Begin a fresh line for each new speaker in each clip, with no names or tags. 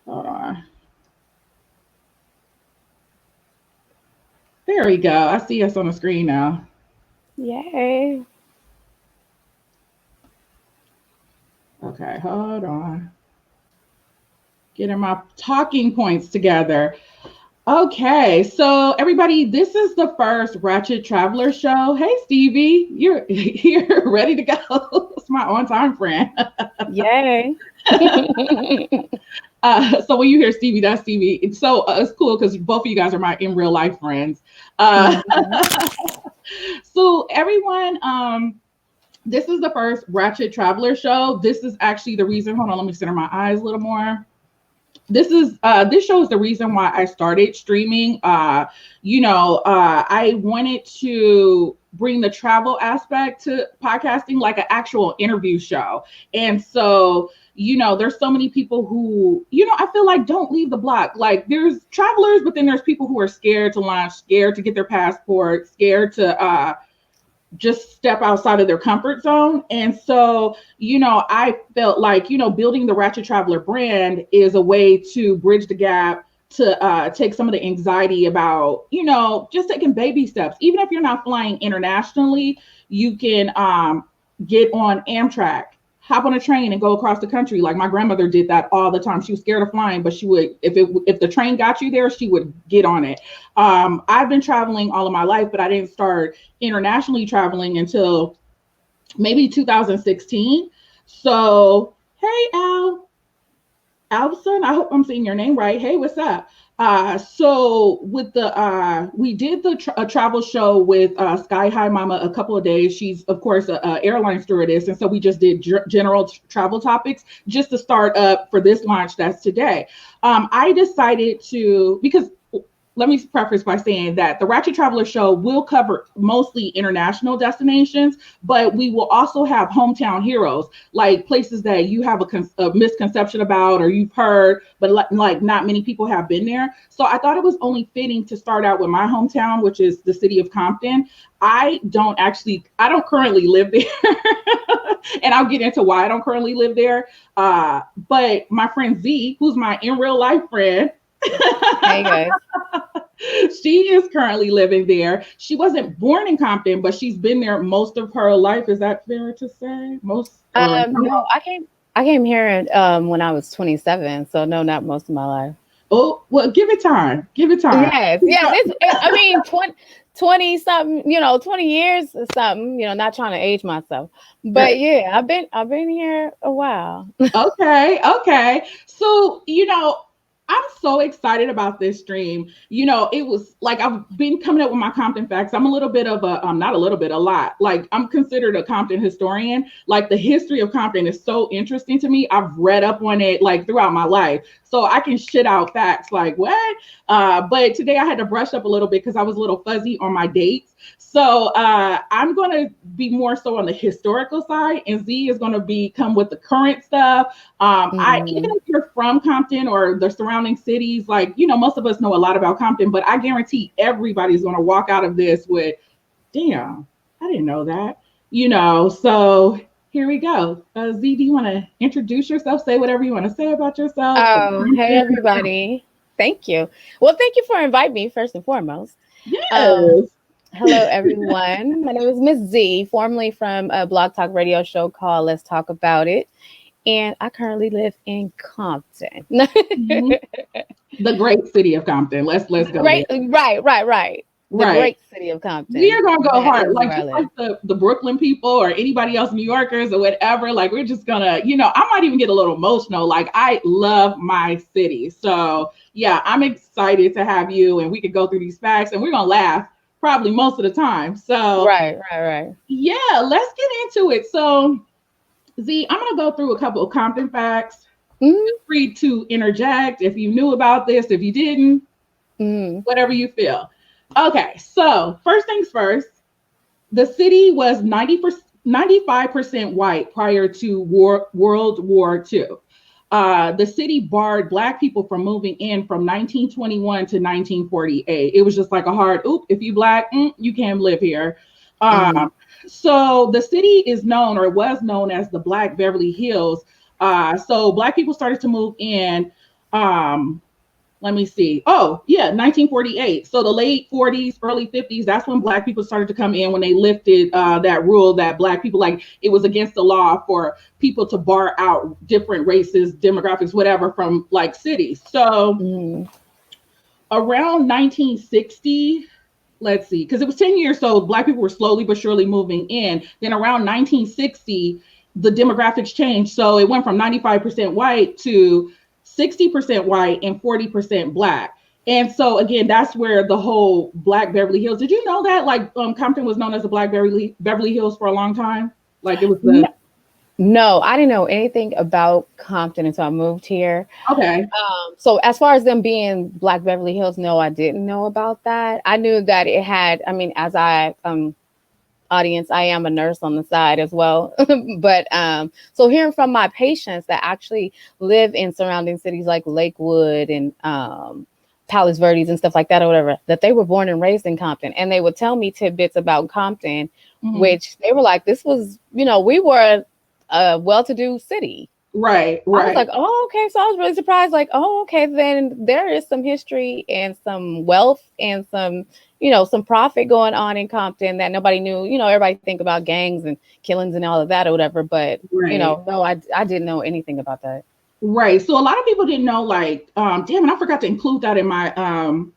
Hold on. There we go. I see us on the screen now.
Yay.
Okay, hold on. Getting my talking points together. Okay, so everybody, this is the first Ratchet Traveler show. Hey, Stevie, you're here, ready to go. It's my on-time friend.
Yay.
So when you hear Stevie, that's Stevie. It's cool because both of you guys are my in real life friends.
Mhm.
So everyone, this is the first Ratchet Traveler show. This is actually the reason. Hold on, let me center my eyes a little more. This show is the reason why I started streaming. I wanted to bring the travel aspect to podcasting, like an actual interview show. And so, there's so many people who, I feel like don't leave the block. Like there's travelers, but then there's people who are scared to launch, scared to get their passport, scared to just step outside of their comfort zone. And so, I felt like, building the Ratchet Traveler brand is a way to bridge the gap to take some of the anxiety about, just taking baby steps. Even if you're not flying internationally, you can get on Amtrak, hop on a train and go across the country. Like my grandmother did that all the time. She was scared of flying, but she would, if the train got you there, she would get on it. I've been traveling all of my life, but I didn't start internationally traveling until maybe 2016. So, hey, Alson, I hope I'm saying your name right. Hey, what's up? So with we did a travel show with Sky High Mama a couple of days. She's of course a airline stewardess, and so we just did general travel topics just to start up for this launch that's today. I decided to, because let me preface by saying that the Ratchet Traveler show will cover mostly international destinations, but we will also have hometown heroes, like places that you have a misconception about or you've heard, but like not many people have been there. So I thought it was only fitting to start out with my hometown, which is the city of Compton. I don't currently live there. And I'll get into why I don't currently live there. But my friend Z, who's my in real life friend,
Hey guys.
she is currently living there. She wasn't born in Compton, but she's been there most of her life. Is that fair to say?
No, I came here when I was 27, so no, not most of my life.
Oh, well, give it time. Give it time.
Yes, yes. I mean, 20 something, 20 years or something, not trying to age myself. But yeah, I've been here a while.
Okay, okay. So, I'm so excited about this stream. It was like I've been coming up with my Compton facts. I'm a little bit of not a little bit, a lot. Like I'm considered a Compton historian. Like the history of Compton is so interesting to me. I've read up on it like throughout my life. So I can shit out facts like what? But today I had to brush up a little bit because I was a little fuzzy on my dates. So I'm going to be more so on the historical side, and Z is going to come with the current stuff. Even if you're from Compton or the surrounding cities, like, most of us know a lot about Compton, but I guarantee everybody's going to walk out of this with, damn, I didn't know that, so here we go. Z, do you want to introduce yourself? Say whatever you want to say about yourself.
Oh, hey everybody. Thank you. Well, thank you for inviting me first and foremost. Um,
Yes.
Hello everyone. My name is Miss Z, formerly from a blog talk radio show called Let's Talk About It. And I currently live in Compton.
Mhm. The great city of Compton. Let's go there.
Right, right. The
Right.
great city of
We are
Compton.
gonna go
That
hard,
is
like
where I
just like
live.
the Brooklyn people or anybody else, New Yorkers or whatever. Like we're just gonna, I might even get a little emotional. Like I love my city, so yeah, I'm excited to have you, and we could go through these facts, and we're gonna laugh probably most of the time. So
Right.
yeah, let's get into it. So Z, I'm gonna go through a couple of Compton facts.
Mm,
Feel free to interject if you knew about this, if you didn't,
mm,
whatever you feel. Okay, so first things first, the city was 95% white prior to World War II. The city barred Black people from moving in from 1921 to 1948. It was just like a hard, oop, if you Black, you can't live here.
mm,
Um, so the city is known or was known as the Black Beverly Hills. So Black people started to move in. Let me see. Oh, yeah, 1948. So the late 40s, early 50s, that's when Black people started to come in, when they lifted that rule that Black people, like, it was against the law for people to bar out different races, demographics, whatever, from like cities. So around 1960, let's see, because it was 10 years, so Black people were slowly but surely moving in. Then around 1960, the demographics changed. So it went from 95% white to 60% white and 40% Black. And so again, that's where the whole Black Beverly Hills. Did you know that, like, Compton was known as the Black Beverly Hills for a long time? Like, it was the.
No, I didn't know anything about Compton until I moved here.
Okay.
So as far as them being Black Beverly Hills, no, I didn't know about that. I knew that it had, I mean, as I audience, I am a nurse on the side as well. But so hearing from my patients that actually live in surrounding cities like Lakewood and Palos Verdes and stuff like that, or whatever, that they were born and raised in Compton, and they would tell me tidbits about Compton, which they were like, this was, you know, we were a well-to-do city.
Right.
I was like, oh, okay. So I was really surprised, like, oh, okay, then there is some history and some wealth and some, you know, some profit going on in Compton that nobody knew. You know, everybody think about gangs and killings and all of that or whatever, but you know, no, I didn't know anything about that.
Right. So a lot of people didn't know, like, damn it, I forgot to include that in my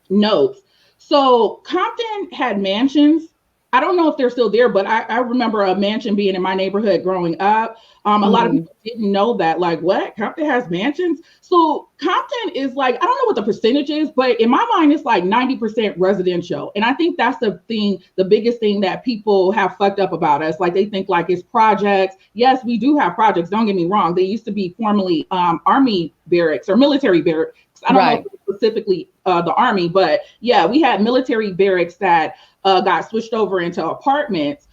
notes. So Compton had mansions. I don't know if they're still there, but I remember a mansion being in my neighborhood growing up. A lot of people didn't know that. Like, what? Compton has mansions? So Compton is like, I don't know what the percentage is, but in my mind, it's like 90% residential. And I think that's the thing, the biggest thing that people have fucked up about us. Like, they think like it's projects. Yes, we do have projects. Don't get me wrong. They used to be formerly army barracks or military barracks. I don't know specifically the army, but yeah, we had military barracks that got switched over into apartments.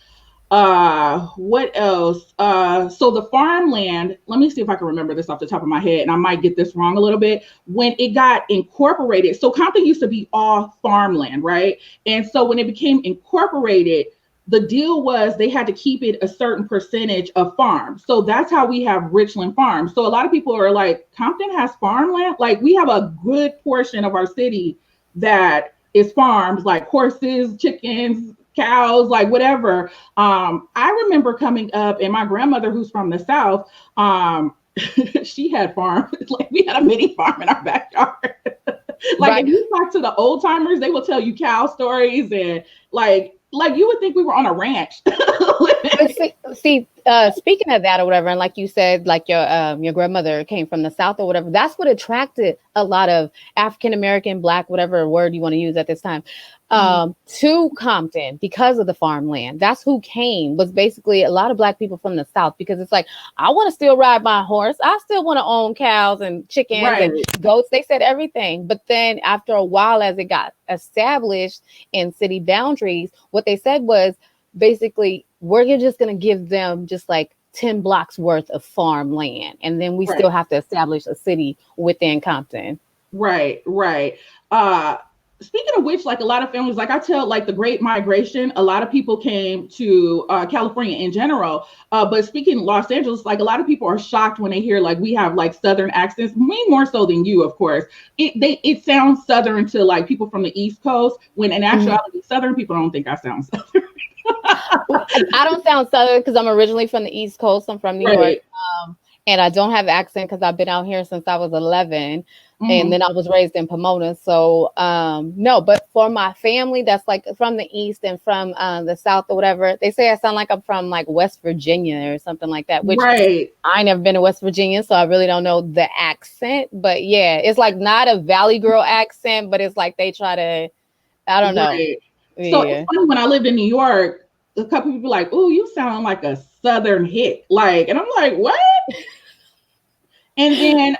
What else? So the farmland, let me see if I can remember this off the top of my head, and I might get this wrong a little bit. When it got incorporated, so Compton used to be all farmland, right? And so when it became incorporated, the deal was they had to keep it a certain percentage of farm. So that's how we have Richland Farm. So a lot of people are like, Compton has farmland? Like, we have a good portion of our city that is farms, like horses, chickens, cows, like whatever. I remember coming up, and my grandmother, who's from the South, she had farms. Like, we had a mini farm in our backyard. Like, if you talk to the old timers, they will tell you cow stories, and like you would think we were on a ranch.
See, speaking of that or whatever, and like you said, like your grandmother came from the South or whatever, that's what attracted a lot of African American, Black, whatever word you want to use at this time, to Compton because of the farmland. That's who came, was basically a lot of Black people from the South, because it's like, I want to still ride my horse. I still want to own cows and chickens and goats. They said everything. But then after a while, as it got established in city boundaries, what they said was basically, we're just going to give them just like 10 blocks worth of farmland. And then we still have to establish a city within Compton.
Right. Speaking of which, like, a lot of families, like I tell, like the Great Migration, a lot of people came to California in general. But speaking Los Angeles, like, a lot of people are shocked when they hear like we have like Southern accents, way more so than you, of course. It sounds Southern to like people from the East Coast, when in actuality, Southern people don't think I sound Southern.
I don't sound Southern because I'm originally from the East Coast. I'm from New York. And I don't have an accent because I've been out here since I was 11. And then I was raised in Pomona. So no, but for my family that's like from the East and from the South or whatever, they say I sound like I'm from like West Virginia or something like that, which I never been to West Virginia, so I really don't know the accent. But yeah, it's like not a Valley Girl accent, but it's like they try to, I don't know.
So it's funny, when I lived in New York, a couple people like, "Oh, you sound like a Southern hit," like, and I'm like, "What?" And then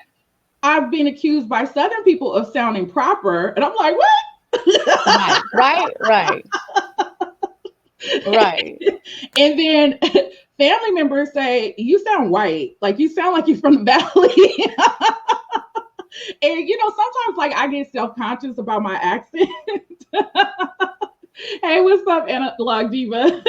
I've been accused by Southern people of sounding proper, and I'm like, "What?"
Right.
And then family members say, "You sound white, like you sound like you're from the Valley." And you know, sometimes like I get self-conscious about my accent. Hey, what's up, Analog Diva?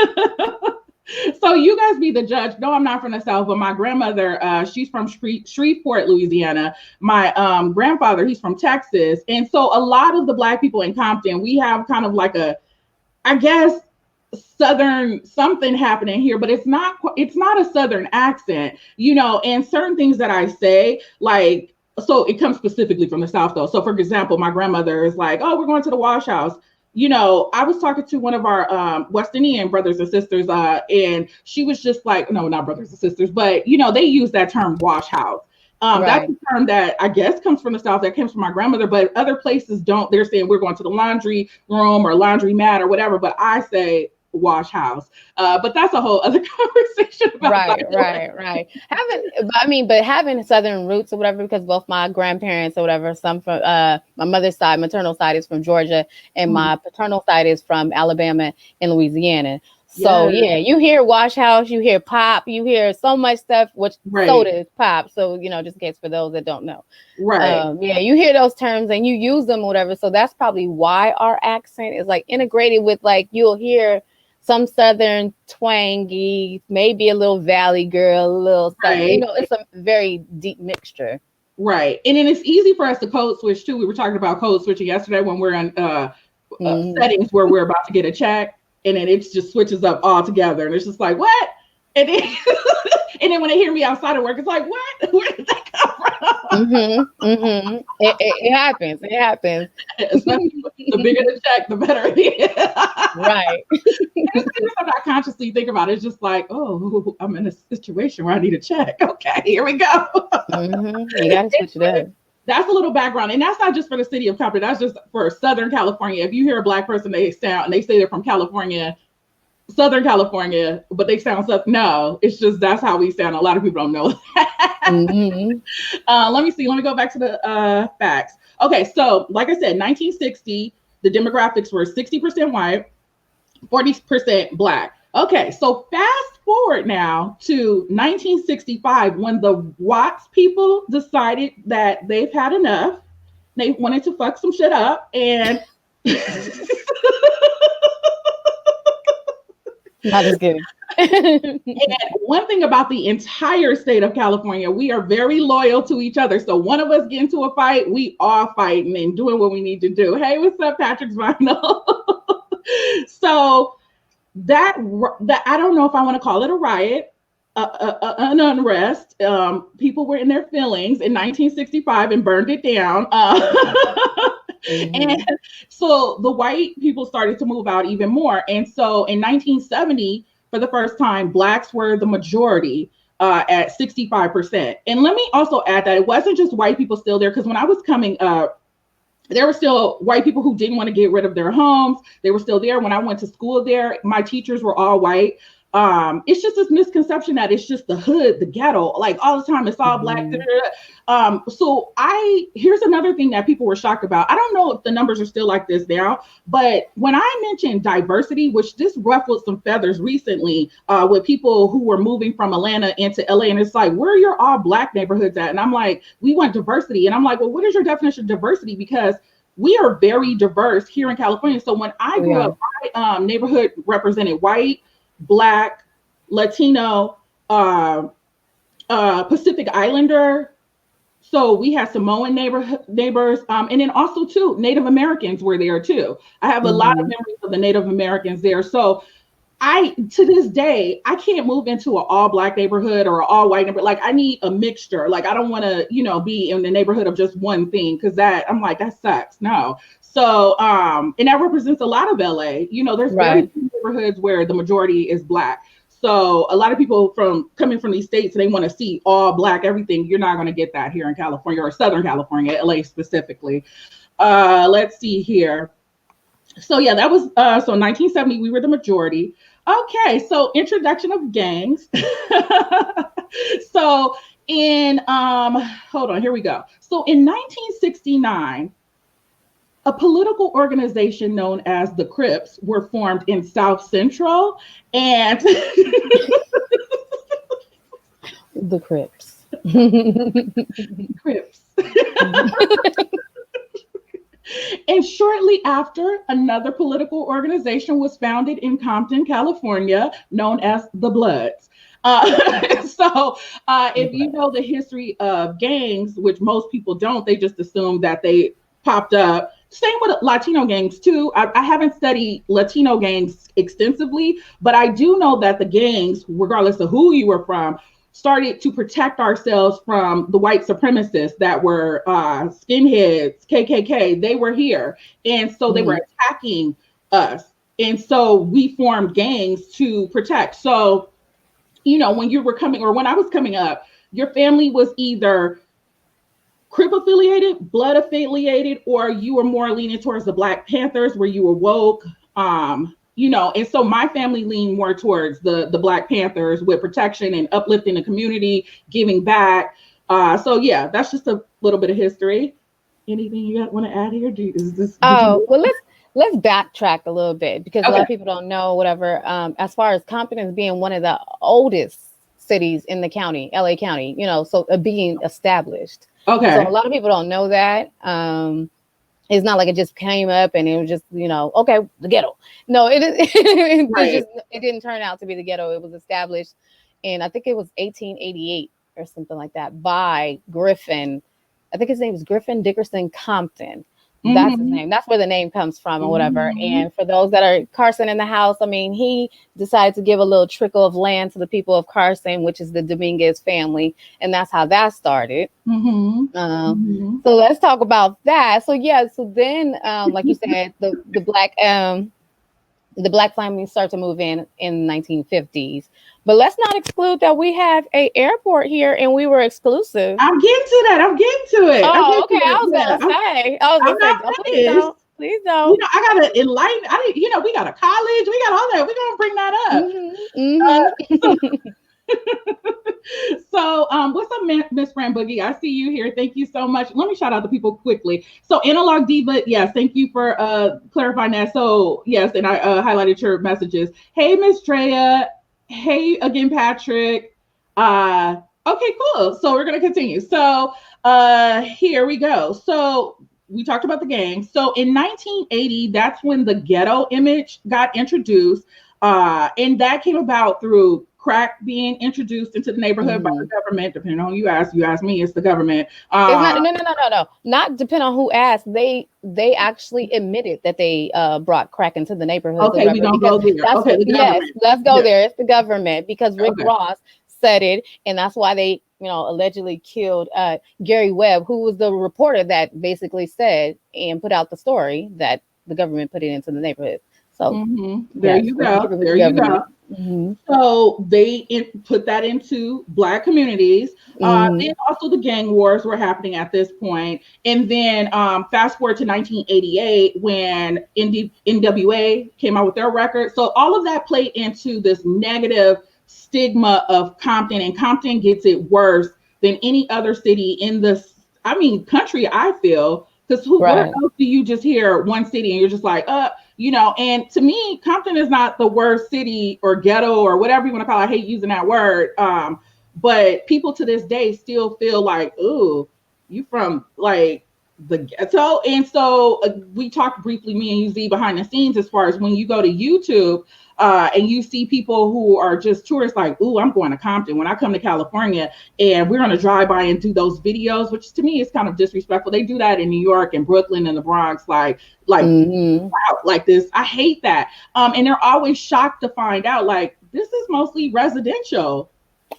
So you guys be the judge. No, I'm not from the South, but my grandmother, she's from Shreveport, Louisiana. My grandfather, he's from Texas. And so a lot of the Black people in Compton, we have kind of like I guess, Southern something happening here, but it's not a Southern accent, and certain things that I say, like, so it comes specifically from the South though. So for example, my grandmother is like, oh, we're going to the wash house. I was talking to one of our West Indian brothers and sisters, and she was just like, no, not brothers and sisters, but they use that term wash house. Right. That's a term that I guess comes from the South, that comes from my grandmother, but other places don't. They're saying we're going to the laundry room or laundry mat or whatever, but I say wash house. But that's a whole other conversation about
right. But having Southern roots or whatever, because both my grandparents or whatever, some from my mother's side, maternal side is from Georgia, and my paternal side is from Alabama and Louisiana. So yeah, you hear wash house, you hear pop, you hear so much stuff, which soda is pop. So, just in case for those that don't know.
Right.
Yeah, you hear those terms and you use them or whatever. So that's probably why our accent is like integrated with, like, you'll hear some Southern twangy, maybe a little Valley girl, a little Southern, it's a very deep mixture.
Right. And then it's easy for us to code switch too. We were talking about code switching yesterday when we're in settings where we're about to get a check. And then it just switches up all together. And it's just like, what? And then, and then when they hear me outside of work, it's like, what? Where did that come
from? It happens. It happens.
Especially the bigger the check, the better it is.
Right.
I'm not consciously thinking about it. It's just like, oh, I'm in a situation where I need a check. Okay, here we go.
You got to switch it up.
That's a little background. And that's not just for the city of Compton. That's just for Southern California. If you hear a Black person, they say they're from California, Southern California, but they sound Southern. No, it's just, that's how we sound. A lot of people don't know that. Let me see. Let me go back to the facts. Okay. So like I said, 1960, the demographics were 60% white, 40% Black. Okay, so fast forward now to 1965, when the Watts people decided that they've had enough. They wanted to fuck some shit up, and
not as good.
And one thing about the entire state of California, we are very loyal to each other. So one of us get into a fight, we all fighting and doing what we need to do. Hey, what's up, Patrick's Vinyl? So that I don't know if I want to call it a riot, an unrest. People were in their feelings in 1965 and burned it down. And so the white people started to move out even more. And so in 1970, for the first time, Blacks were the majority at 65%. And let me also add that it wasn't just white people still there, because when I was coming up, there were still white people who didn't want to get rid of their homes. They were still there. When I went to school there, my teachers were all white. It's just this misconception that it's just the hood, the ghetto, like all the time, it's all Black. So here's another thing that people were shocked about. I don't know if the numbers are still like this now, but when I mentioned diversity, which this ruffled some feathers recently with people who were moving from Atlanta into LA, and it's like, where are your all Black neighborhoods at? And I'm like, we want diversity. And I'm like, well, what is your definition of diversity? Because we are very diverse here in California. So when I grew up, my neighborhood represented white, Black, Latino, Pacific Islander. So we had Samoan neighbors, and then also too, Native Americans were there too. I have a lot of memories of the Native Americans there. So to this day, I can't move into an all Black neighborhood or an all white neighborhood. Like, I need a mixture. Like, I don't want to, be in the neighborhood of just one thing, because I'm like, that sucks. No. So, and that represents a lot of LA. There's very few neighborhoods where the majority is Black. So a lot of people coming from these states, they want to see all Black everything. You're not going to get that here in California, or Southern California, LA specifically. Let's see here. So yeah, that was so 1970, we were the majority. Okay, so introduction of gangs. So in hold on, here we go. So in 1969, a political organization known as the Crips were formed in South Central, and
the Crips.
Crips. And shortly after, another political organization was founded in Compton, California, known as the Bloods. If you know the history of gangs, which most people don't, they just assume that they popped up. Same with Latino gangs too. I haven't studied Latino gangs extensively, but I do know that the gangs, regardless of who you were from, started to protect ourselves from the white supremacists that were skinheads, KKK. They were here. And so they were attacking us. And so we formed gangs to protect. So, you know, when you were coming, or when I was coming up, your family was either Crip affiliated, Blood affiliated, or you were more leaning towards the Black Panthers where you were woke. You know, and so my family leaned more towards the Black Panthers with protection and uplifting the community, giving back. So yeah, that's just a little bit of history. Anything you want to add here?
Well, let's backtrack a little bit because a lot of people don't know whatever. As far as Compton as being one of the oldest cities in the county, LA County, you know, so being established.
Okay.
So a lot of people don't know that. It's not like it just came up and it was just, you know, okay, the ghetto. No, it didn't turn out to be the ghetto. It was established in, I think it was 1888 or something like that by Griffin. I think his name is Griffin Dickerson Compton. That's his name. That's where the name comes from or whatever. And for those that are Carson in the house, I mean, he decided to give a little trickle of land to the people of Carson, which is the Dominguez family. And that's how that started. So let's talk about that. So yeah, so then like you said, the black families start to move in the 1950s. But let's not exclude that we have a airport here and we were exclusive.
I'm getting to that.
Oh, okay. I was gonna say, please don't.
You know, I gotta enlighten. You know, we got a college, we got all that. We're gonna bring that up. So, what's up, Miss Fran Boogie? I see you here. Thank you so much. Let me shout out the people quickly. So, Analog Diva, yes, thank you for clarifying that. So, yes, and I highlighted your messages. Hey, Miss Drea. Hey again, Patrick. Okay, cool. So we're gonna continue. So here we go. So we talked about the gang. So in 1980, that's when the ghetto image got introduced. And that came about through crack being introduced into the neighborhood by the government. Depending on who you ask me, it's the government.
No. Not depending on who asked. They actually admitted that they brought crack into the neighborhood.
Okay, we don't go there. Okay,
yes, let's go there. It's the government because Rick Ross said it, and that's why they, you know, allegedly killed Gary Webb, who was the reporter that basically said and put out the story that the government put it into the neighborhood. So
there you go. So they put that into Black communities. Then also the gang wars were happening at this point. And then fast forward to 1988 when NWA came out with their record. So all of that played into this negative stigma of Compton, and Compton gets it worse than any other city in this, country, I feel. Because where else do you just hear one city and you're just like, you know, and to me, Compton is not the worst city or ghetto or whatever you want to call it. I hate using that word. But people to this day still feel like, ooh, you from like the ghetto. And so we talked briefly, me and you, Z, behind the scenes, as far as when you go to YouTube and you see people who are just tourists like, ooh, I'm going to Compton when I come to California, and we're going to drive by and do those videos, which to me is kind of disrespectful. They do that in New York and Brooklyn and the Bronx, like wow, like this. I hate that. And they're always shocked to find out like this is mostly residential.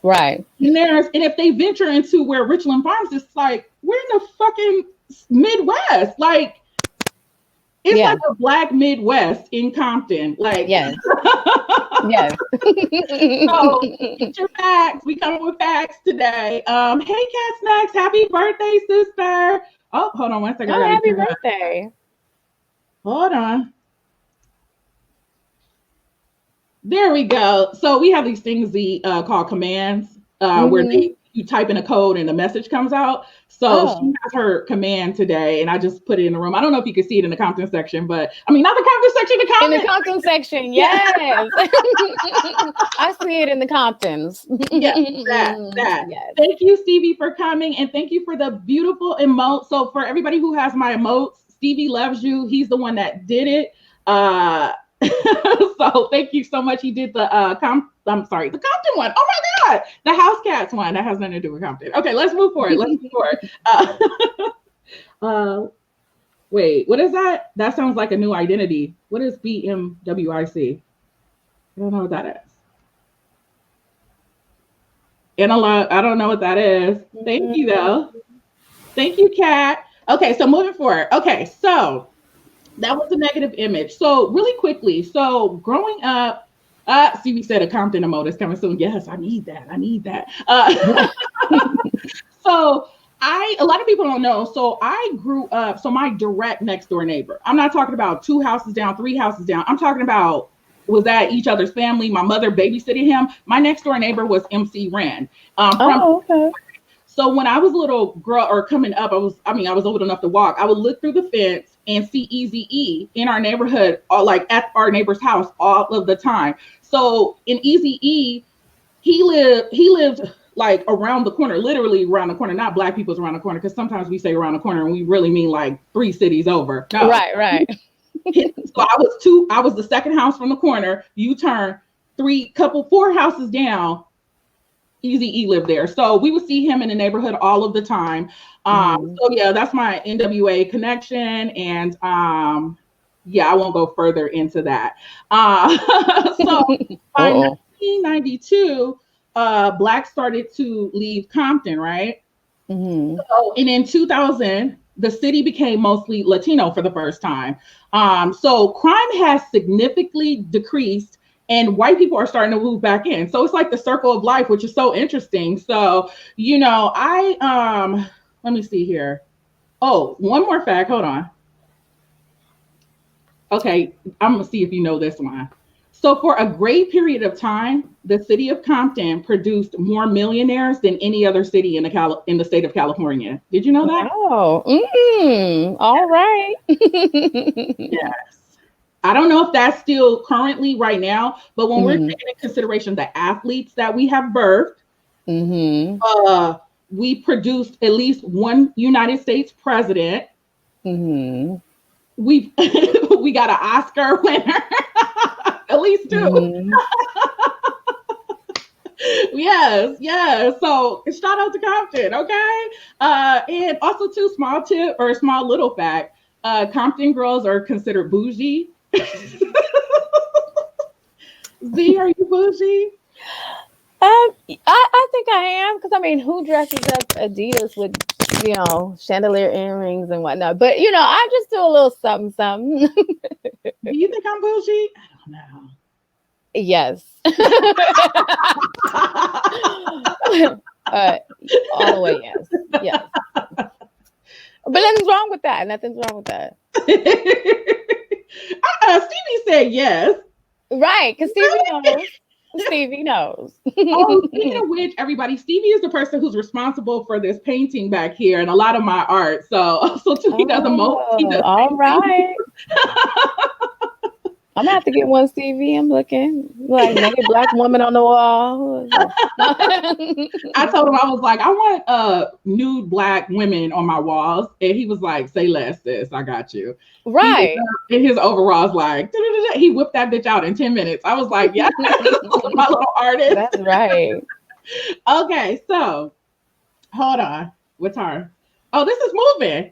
Right.
And if they venture into where Richland Farms is, like we're in the fucking Midwest. Like it's like a Black Midwest in Compton. Like
yes.
So get your facts. We coming with facts today. Hey Cat Snacks, happy birthday, sister. Oh, hold on one second.
Oh, happy birthday.
Hold on. There we go. So we have these things called commands where you type in a code and a message comes out. So she has her command today, and I just put it in the room. I don't know if you can see it in the Compton section, but not the Compton section, the Compton.
In the Compton section, yes. I see it in the Comptons.
That. Yes. Thank you, Stevie, for coming, and thank you for the beautiful emotes. So for everybody who has my emotes, Stevie loves you. He's the one that did it. So thank you so much. He did the the Compton one. Oh my God, the House Cats one. That has nothing to do with Compton. Okay, let's move forward. Wait, what is that? That sounds like a new identity. What is BMWIC? I don't know what that is. Analog, I don't know what that is. Thank you though. Thank you, Kat. Okay, so moving forward. Okay, so that was a negative image. So really quickly, so growing up, we said a Compton emote is coming soon. Yes, I need that. So a lot of people don't know. So I grew up, so my direct next door neighbor, I'm not talking about 2 houses down, 3 houses down. I'm talking about was at each other's family. My mother babysitted him. My next door neighbor was MC Ren.
Okay.
So when I was a little girl or coming up, I was old enough to walk. I would look through the fence and see Eazy-E in our neighborhood, or like at our neighbor's house all of the time. So in Eazy-E, he lived like around the corner, literally around the corner, not Black people's around the corner, because sometimes we say around the corner and we really mean like 3 cities over. No.
Right.
So I was the second house from the corner. You turn 4 houses down, Eazy-E lived there. So we would see him in the neighborhood all of the time. So yeah, that's my NWA connection. And yeah, I won't go further into that. So by 1992, Blacks started to leave Compton, right? So, and in 2000, the city became mostly Latino for the first time. So crime has significantly decreased, and white people are starting to move back in. So it's like the circle of life, which is so interesting. So, let me see here. Oh, one more fact. Hold on. Okay, I'm gonna see if you know this one. So for a great period of time, the city of Compton produced more millionaires than any other city in the state of California. Did you know that?
Oh, all right.
Yes. I don't know if that's still currently right now, but when we're taking into consideration the athletes that we have birthed, we produced at least one United States president. We got an Oscar winner, at least 2. Yes. So shout out to Compton, okay? And also too, small little fact, Compton girls are considered bougie. Z, are you bougie?
I think I am, because I mean, who dresses up Adidas with chandelier earrings and whatnot? But I just do a little something.
Do you think I'm bougie? I don't know.
Yes. All the way, yes. But nothing's wrong with that.
Stevie said yes.
Right, because Stevie knows.
Oh, speaking of which, everybody, Stevie is the person who's responsible for this painting back here and a lot of my art. So he does the most. He does
all right. I'm gonna have to get one, Stevie. I'm looking like naked Black woman on the wall.
I told him, I was like, I want nude Black women on my walls, and he was like, "Say less, sis. I got you."
Right.
In his overalls, like he whipped that bitch out in 10 minutes. I was like, "Yeah, my little artist."
That's right.
Okay, so hold on. What's her? Oh, this is moving.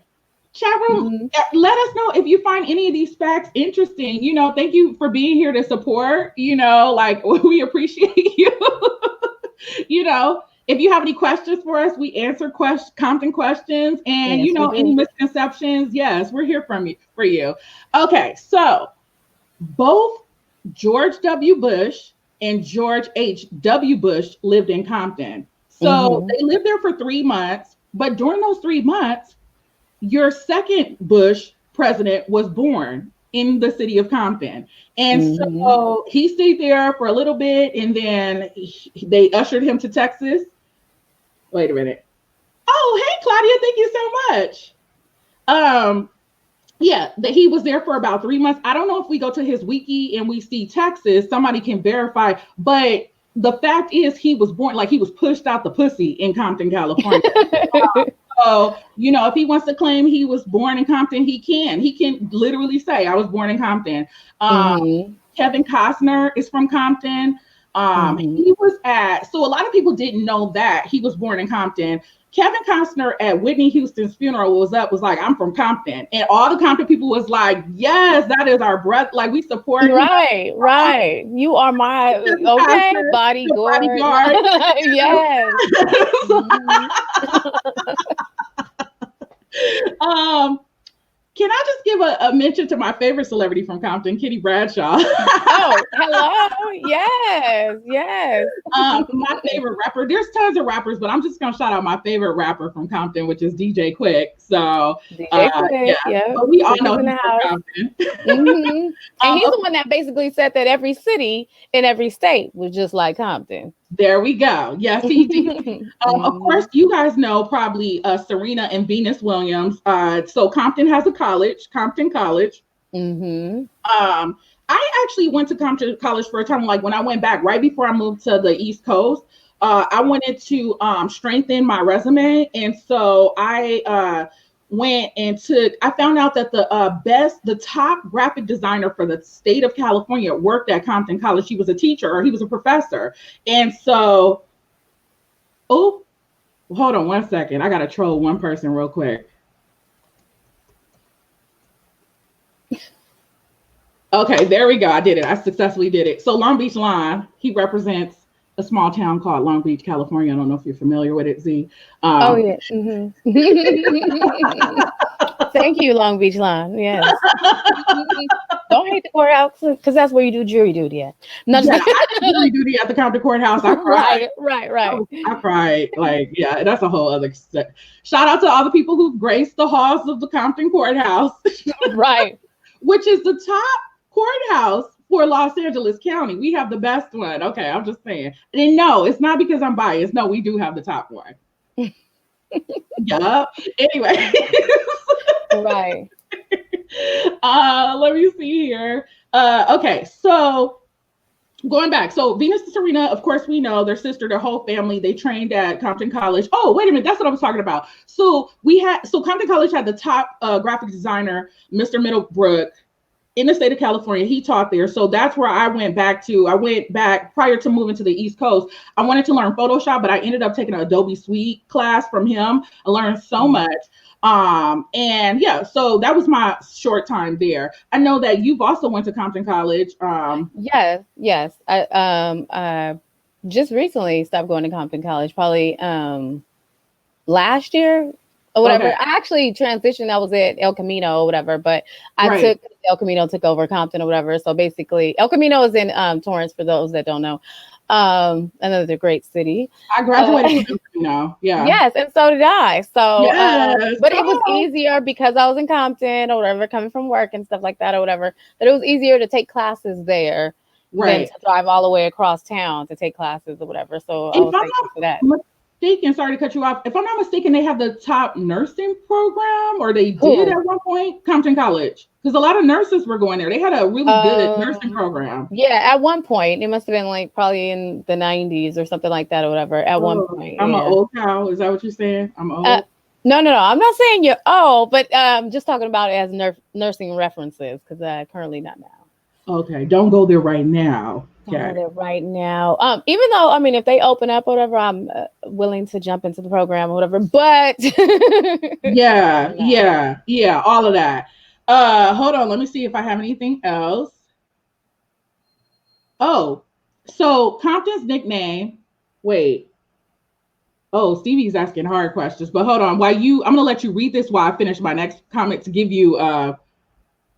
Chat room, let us know if you find any of these facts interesting. Thank you for being here to support. Like we appreciate you. If you have any questions for us, we answer Compton questions, and any misconceptions. Yes, we're here for you. Okay, so both George W. Bush and George H.W. Bush lived in Compton. So they lived there for 3 months, but during those 3 months, your second Bush president was born in the city of Compton. And so he stayed there for a little bit, and then they ushered him to Texas. Wait a minute. Oh, hey, Claudia, thank you so much. Yeah, he was there for about 3 months. I don't know if we go to his wiki and we see Texas, somebody can verify, but the fact is he was born, like he was pushed out the pussy in Compton, California. So, you know, if he wants to claim he was born in Compton, he can. He can literally say, I was born in Compton. Kevin Costner is from Compton. He was so a lot of people didn't know that he was born in Compton. Kevin Costner at Whitney Houston's funeral was like, I'm from Compton. And all the Compton people was like, yes, that is our brother. Like, we support
Right,
him.
Right. You are my bodyguard. Yes.
Can I just give a mention to my favorite celebrity from Compton, Kitty Bradshaw?
Oh, hello. Yes.
My favorite rapper. There's tons of rappers, but I'm just gonna shout out my favorite rapper from Compton, which is DJ Quick. So
DJ Quick, yeah.
But we all know he's from Compton.
And he's the one that basically said that every city in every state was just like Compton.
There we go. Yes, he did. Of course, you guys know probably Serena and Venus Williams. So Compton has a college, Compton College. I actually went to Compton College for a time. Like when I went back right before I moved to the East Coast, I wanted to strengthen my resume, and so I went and I found out that the top graphic designer for the state of California worked at Compton College. He was a teacher, or he was a professor. And so, hold on one second. I got to troll one person real quick. Okay, there we go. I did it. I successfully did it. So Long Beach Line, he represents a small town called Long Beach, California. I don't know if you're familiar with it, Z.
Oh, yeah. Thank you, Long Beach Line. Yes. Don't hate the courthouse, because that's where you do jury duty at.
I do jury duty at the Compton courthouse. I cried.
Right.
I cried. Like, yeah, that's a whole other set. Shout out to all the people who graced the halls of the Compton courthouse.
Right.
Which is the top courthouse for Los Angeles County. We have the best one. Okay, I'm just saying. And no, it's not because I'm biased. No, we do have the top one. Yup. Anyway.
Right.
Let me see here. Okay, so going back. So Venus and Serena, of course, we know their sister, their whole family, they trained at Compton College. Oh, wait a minute. That's what I was talking about. So Compton College had the top graphic designer, Mr. Middlebrook, in the state of California. He taught there. So that's where I went back to. I went back prior to moving to the East Coast. I wanted to learn Photoshop, but I ended up taking an Adobe Suite class from him. I learned so much. And yeah, so that was my short time there. I know that you've also went to Compton College.
Yes. I just recently stopped going to Compton College, probably last year or whatever. Okay. I actually transitioned. I was at El Camino or whatever, but took El Camino, took over Compton or whatever. So basically, El Camino is in Torrance, for those that don't know. Another great city.
I graduated from Camino. Yeah.
Yes, and so did I. So, but it was easier because I was in Compton or whatever, coming from work and stuff like that or whatever. But it was easier to take classes there than to drive all the way across town to take classes or whatever. So I was thankful for that.
Sorry to cut you off. If I'm not mistaken, they have the top nursing program, or they did at one point, Compton College, because a lot of nurses were going there. They had a really good nursing program.
Yeah, at one point. It must have been like probably in the 90s or something like that or whatever. At one point.
I'm an old cow. Is that what you're saying? I'm old.
No. I'm not saying you're old, but just talking about it as nursing references, because currently not now.
Okay, don't go there right now.
Okay. Right now. Even though, I mean, if they open up or whatever, I'm willing to jump into the program or whatever, but
yeah, all of that. Hold on, let me see if I have anything else. Oh, so Compton's nickname, Stevie's asking hard questions, but hold on, I'm gonna let you read this while I finish my next comment to give you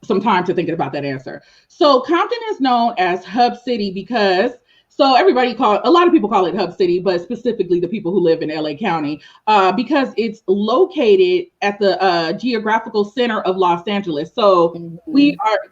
some time to think about that answer. So Compton is known as Hub City because, a lot of people call it Hub City, but specifically the people who live in LA County, because it's located at the geographical center of Los Angeles. So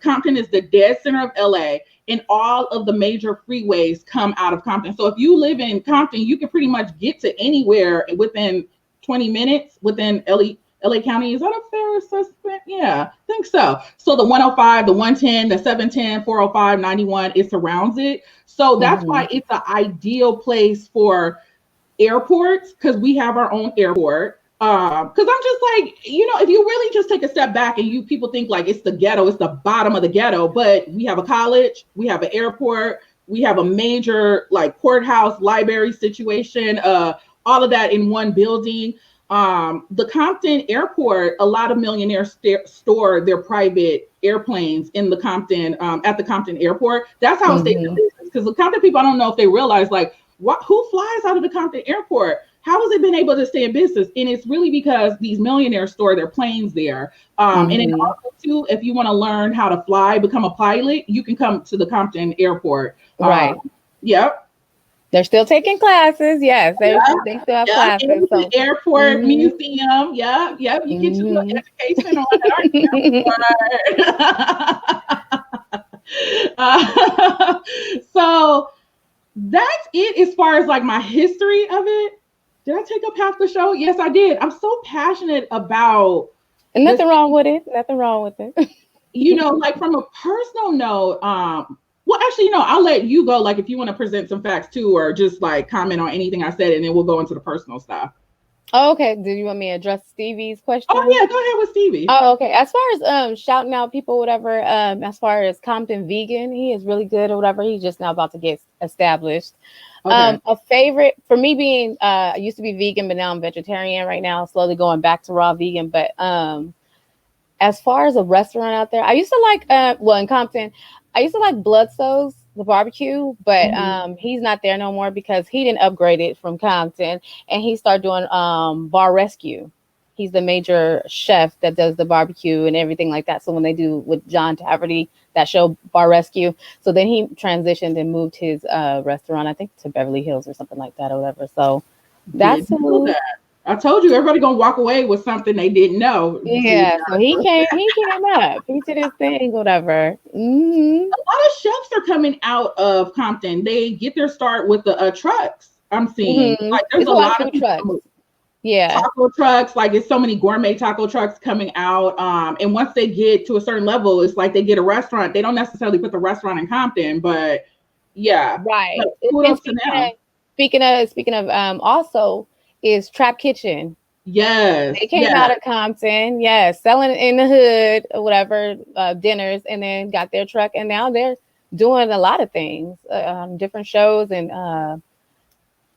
Compton is the dead center of LA, and all of the major freeways come out of Compton. So if you live in Compton, you can pretty much get to anywhere within 20 minutes within LA County. Is that a fair assessment? Yeah, I think so. So the 105, the 110, the 710, 405, 91, it surrounds it. So that's why it's an ideal place for airports, because we have our own airport. Because I'm just like, if you really just take a step back and people think like it's the ghetto, it's the bottom of the ghetto, but we have a college, we have an airport, we have a major like courthouse, library situation, all of that in one building. The Compton airport, a lot of millionaires store their private airplanes in the Compton, at the Compton airport. That's how it stays in business. Because the Compton people, I don't know if they realize like, who flies out of the Compton airport? How has it been able to stay in business? And it's really because these millionaires store their planes there. And then also too, if you want to learn how to fly, become a pilot, you can come to the Compton airport.
Right.
Yep.
They're still taking classes. Yes, they still have classes.
So. The airport museum. Yep. You get your little education on the airport. So that's it as far as like my history of it. Did I take up half the show? Yes, I did. I'm so passionate about.
And nothing wrong with it. Nothing wrong with it.
Like from a personal note, well, actually, I'll let you go. Like, if you want to present some facts too, or just like comment on anything I said, and then we'll go into the personal stuff.
Oh, okay. Do you want me to address Stevie's question?
Oh yeah, go ahead with Stevie.
Oh, okay. As far as shouting out people, whatever. As far as Compton vegan, he is really good or whatever. He's just now about to get established. Okay. A favorite for me being I used to be vegan, but now I'm vegetarian right now. Slowly going back to raw vegan. But as far as a restaurant out there, I used to like in Compton, I used to like Bloodso's, the barbecue, but he's not there no more because he didn't upgrade it from Compton, and he started doing Bar Rescue. He's the major chef that does the barbecue and everything like that. So when they do with John Taverty, that show Bar Rescue, so then he transitioned and moved his restaurant, I think, to Beverly Hills or something like that or whatever. So that's
that. I told you, everybody gonna walk away with something they didn't know.
Yeah, so he came up, he did his thing, whatever. A
lot of chefs are coming out of Compton. They get their start with the trucks. I'm seeing like there's a lot of
trucks. Yeah,
taco trucks. Like it's so many gourmet taco trucks coming out. And once they get to a certain level, it's like they get a restaurant. They don't necessarily put the restaurant in Compton, but yeah,
right.
Kudos to them.
Speaking of, also is Trap Kitchen.
Yes.
They came out of Compton, selling in the hood or whatever, dinners, and then got their truck, and now they're doing a lot of things, different shows and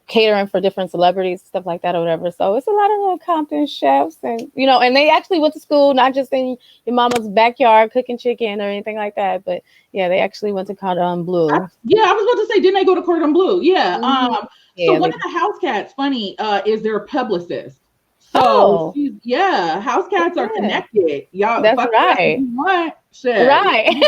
catering for different celebrities, stuff like that or whatever. So it's a lot of little Compton chefs, and and they actually went to school, not just in your mama's backyard cooking chicken or anything like that, but they actually went to Cordon Bleu.
I was about to say, didn't they go to Cordon Bleu? Yeah. So one of the house cats, funny, is their publicist. So house cats are connected. Y'all,
that's right.
What?
Right.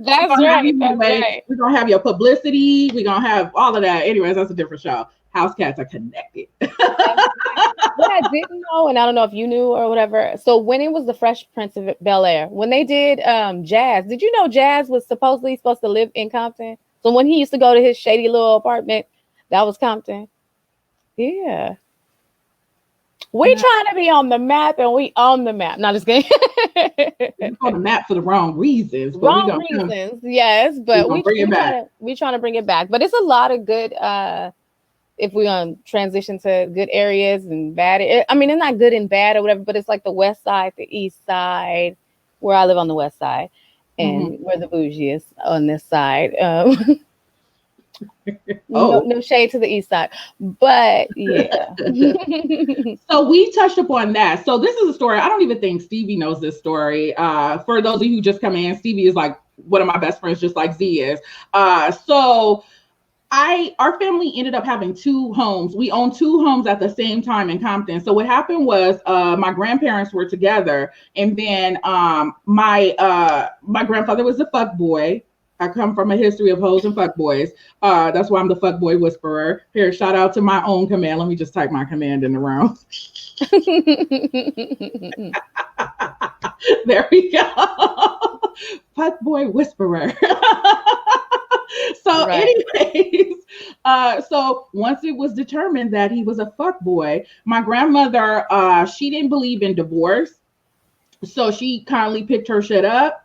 That's right.
We're gonna have your publicity. We're gonna have all of that. Anyways, that's a different show. House cats are connected.
What I didn't know, and I don't know if you knew or whatever. So when it was the Fresh Prince of Bel-Air, when they did Jazz, did you know Jazz was supposedly supposed to live in Compton? So when he used to go to his shady little apartment, that was Compton. Yeah. We trying to be on the map, and we on the map. Not just kidding.
We're on the map for the wrong reasons.
Wrong reasons, yes. But we trying to bring it back. But it's a lot of good. If we're gonna transition to good areas and bad, I mean, it's not good and bad or whatever. But it's like the West Side, the East Side, where I live on the West Side, and we're the bougiest on this side. No shade to the East Side, but yeah.
So we touched upon that. So this is a story. I don't even think Stevie knows this story. For those of you who just come in, Stevie is like one of my best friends, just like Z is. So our family ended up having two homes. We owned two homes at the same time in Compton. So what happened was my grandparents were together, and then my grandfather was a fuck boy. I come from a history of hoes and fuck boys. That's why I'm the fuck boy whisperer. Here, shout out to my own command. Let me just type my command in the room. There we go. Fuck boy whisperer. So anyways, so once it was determined that he was a fuck boy, my grandmother, she didn't believe in divorce. So she kindly picked her shit up.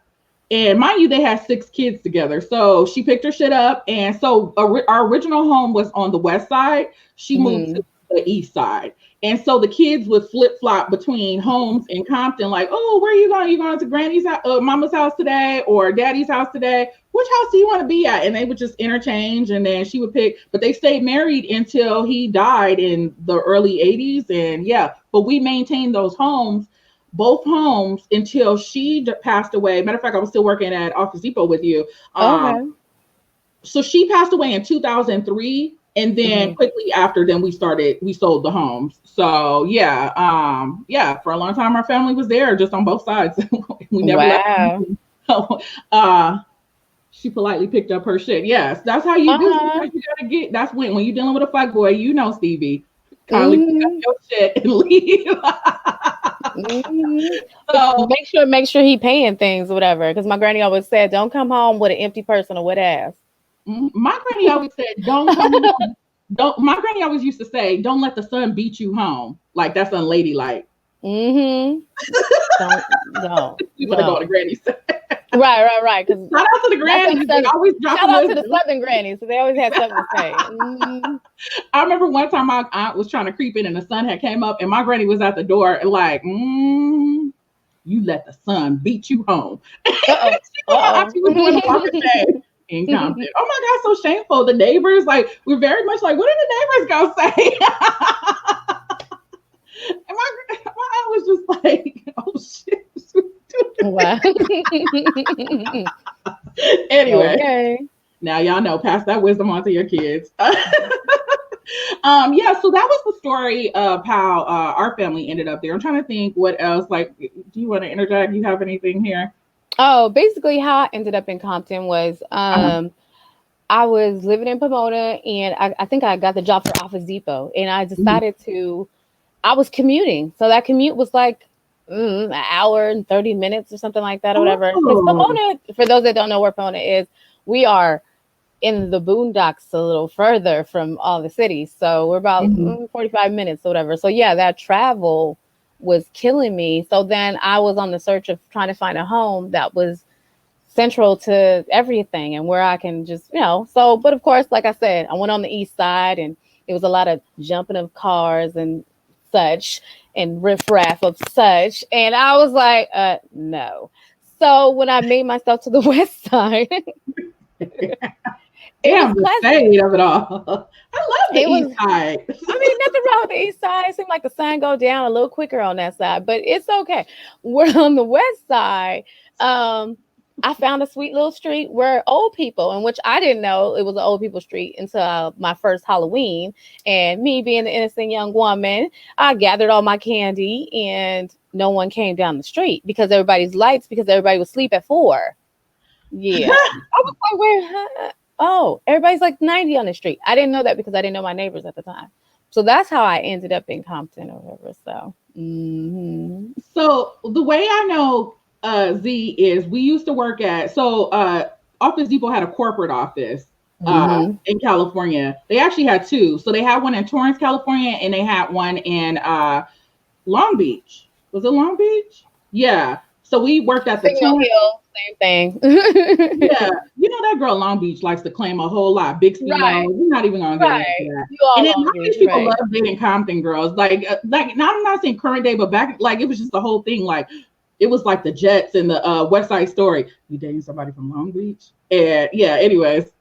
And mind you, they had 6 kids together. So she picked her shit up. And so our original home was on the West Side. She moved to the East Side. And so the kids would flip flop between homes in Compton, like, oh, where are you going? You going to Granny's house, Mama's house today, or Daddy's house today? Which house do you want to be at? And they would just interchange, and then she would pick. But they stayed married until he died in the early 80s. And yeah, but we maintained those homes, both homes, until she passed away. Matter of fact, I was still working at Office Depot with you.
Okay.
So she passed away in 2003. And then quickly after, then we sold the homes. So yeah, for a long time, our family was there just on both sides. We never left. She politely picked up her shit. Yes, that's how you do it. You gotta get, that's when you're dealing with a fuck boy, you know, Stevie. Kindly pick up your shit and leave.
So make sure he paying things or whatever. Because my granny always said, don't come home with an empty purse and a wet ass.
My granny always said, don't come home. My granny always used to say, don't let the sun beat you home. Like, that's unladylike.
Don't.
You want to go to granny's.
Right.
Shout out to the grannies. They always drop
shout out to the Southern grannies. So they always had something to say.
I remember one time my aunt was trying to creep in and the sun had came up and my granny was at the door and like, you let the sun beat you home. She was doing the walking day in Compton. Oh my God, so shameful. The neighbors, like, we're very much like, what are the neighbors gonna say? And my aunt was just like, oh shit.
Wow.
Anyway, now y'all know, pass that wisdom on to your kids. So that was the story of how our family ended up there. I'm trying to think what else. Like, do you want to interject? You have anything here?
Oh, basically how I ended up in Compton was I was living in Pomona, and I think I got the job for Office Depot, and I decided I was commuting. So that commute was like an hour and 30 minutes or something like that or whatever. Because Pomona, for those that don't know where Pomona is, we are in the boondocks a little further from all the cities. So we're about 45 minutes or whatever. So yeah, that travel was killing me. So then I was on the search of trying to find a home that was central to everything and where I can just, so, but of course, like I said, I went on the east side and it was a lot of jumping of cars and such and riffraff of such. And I was like, no. So when I made myself to the west side,
damn, the shade of it all. I love the east side.
I mean, nothing wrong with the east side. It seemed like the sun go down a little quicker on that side, but it's okay. We're on the west side. I found a sweet little street where old people, in which I didn't know it was an old people street until my first Halloween. And me being the innocent young woman, I gathered all my candy and no one came down the street because everybody was asleep at 4. Yeah. I was like, where? Oh, everybody's like 90 on the street. I didn't know that because I didn't know my neighbors at the time. So that's how I ended up in Compton or whatever. So,
So the way I know Z is we used to work at, Office Depot had a corporate office in California. They actually had 2. So they had one in Torrance, California, and they had one in Long Beach. Was it Long Beach? Yeah. So we worked at the
Hill, same thing.
Yeah, that girl Long Beach likes to claim a whole lot. Big Steve, we're not even gonna get into that. And then Long Beach people love dating Compton girls. Like now I'm not saying current day, but back, like, it was just the whole thing. Like, it was like the Jets and the West Side Story. You dating somebody from Long Beach? And yeah, anyways.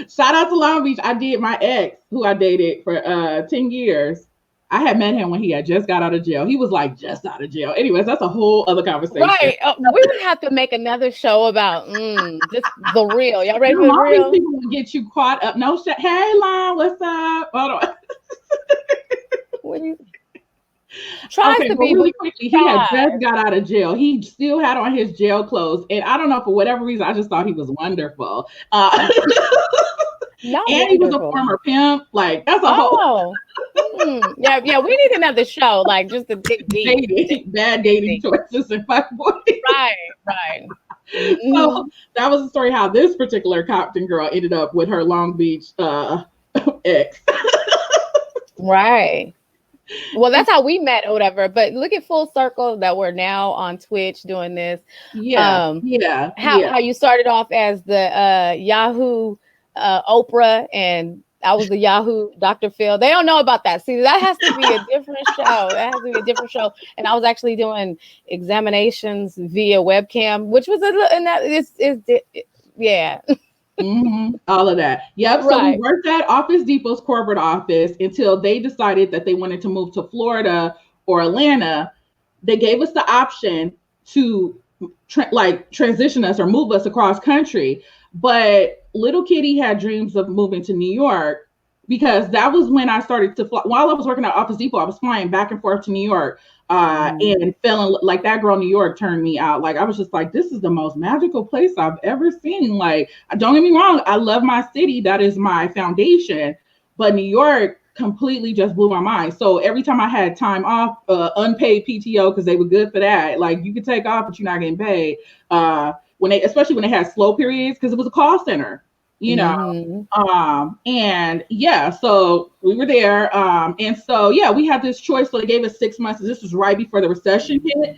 Shout out to Long Beach. I did my ex, who I dated for 10 years. I had met him when he had just got out of jail. He was like just out of jail. Anyways, that's a whole other conversation.
Right. We would have to make another show about just the real. Y'all ready for the real?
People will get you caught up. No shit. Hey, Lon, what's up? Hold on.
What do you... Tries to be
really quickly. He had just got out of jail. He still had on his jail clothes, and I don't know, for whatever reason, I just thought he was wonderful. And he was a former pimp. Like, that's a whole.
Yeah. We need another show, like, just to dig deep.
Bad dating choices and fuck boys.
Right.
So that was the story how this particular Compton girl ended up with her Long Beach ex.
Right. Well, that's how we met or whatever. But look at full circle that we're now on Twitch doing this.
Yeah.
How you started off as the Yahoo Oprah, and I was the Yahoo Dr. Phil. They don't know about that. See, that has to be a different show. That has to be a different show. And I was actually doing examinations via webcam, which was and that is yeah.
All of that. Yep. So we
Right.
worked at Office Depot's corporate office until they decided that they wanted to move to Florida or Atlanta. They gave us the option to transition us or move us across country. But little Kitty had dreams of moving to New York because that was when I started to fly. While I was working at Office Depot, I was flying back and forth to New York. And feeling like that girl New York turned me out. Like I was just like, this is the most magical place I've ever seen. Like, don't get me wrong, I love my city. That is my foundation. But New York completely just blew my mind. So every time I had time off, unpaid PTO, because they were good for that. Like you could take off, but you're not getting paid. Especially when they had slow periods, because it was a call center. And yeah, so we were there. And so, yeah, we had this choice. So they gave us 6 months. This was right before the recession hit,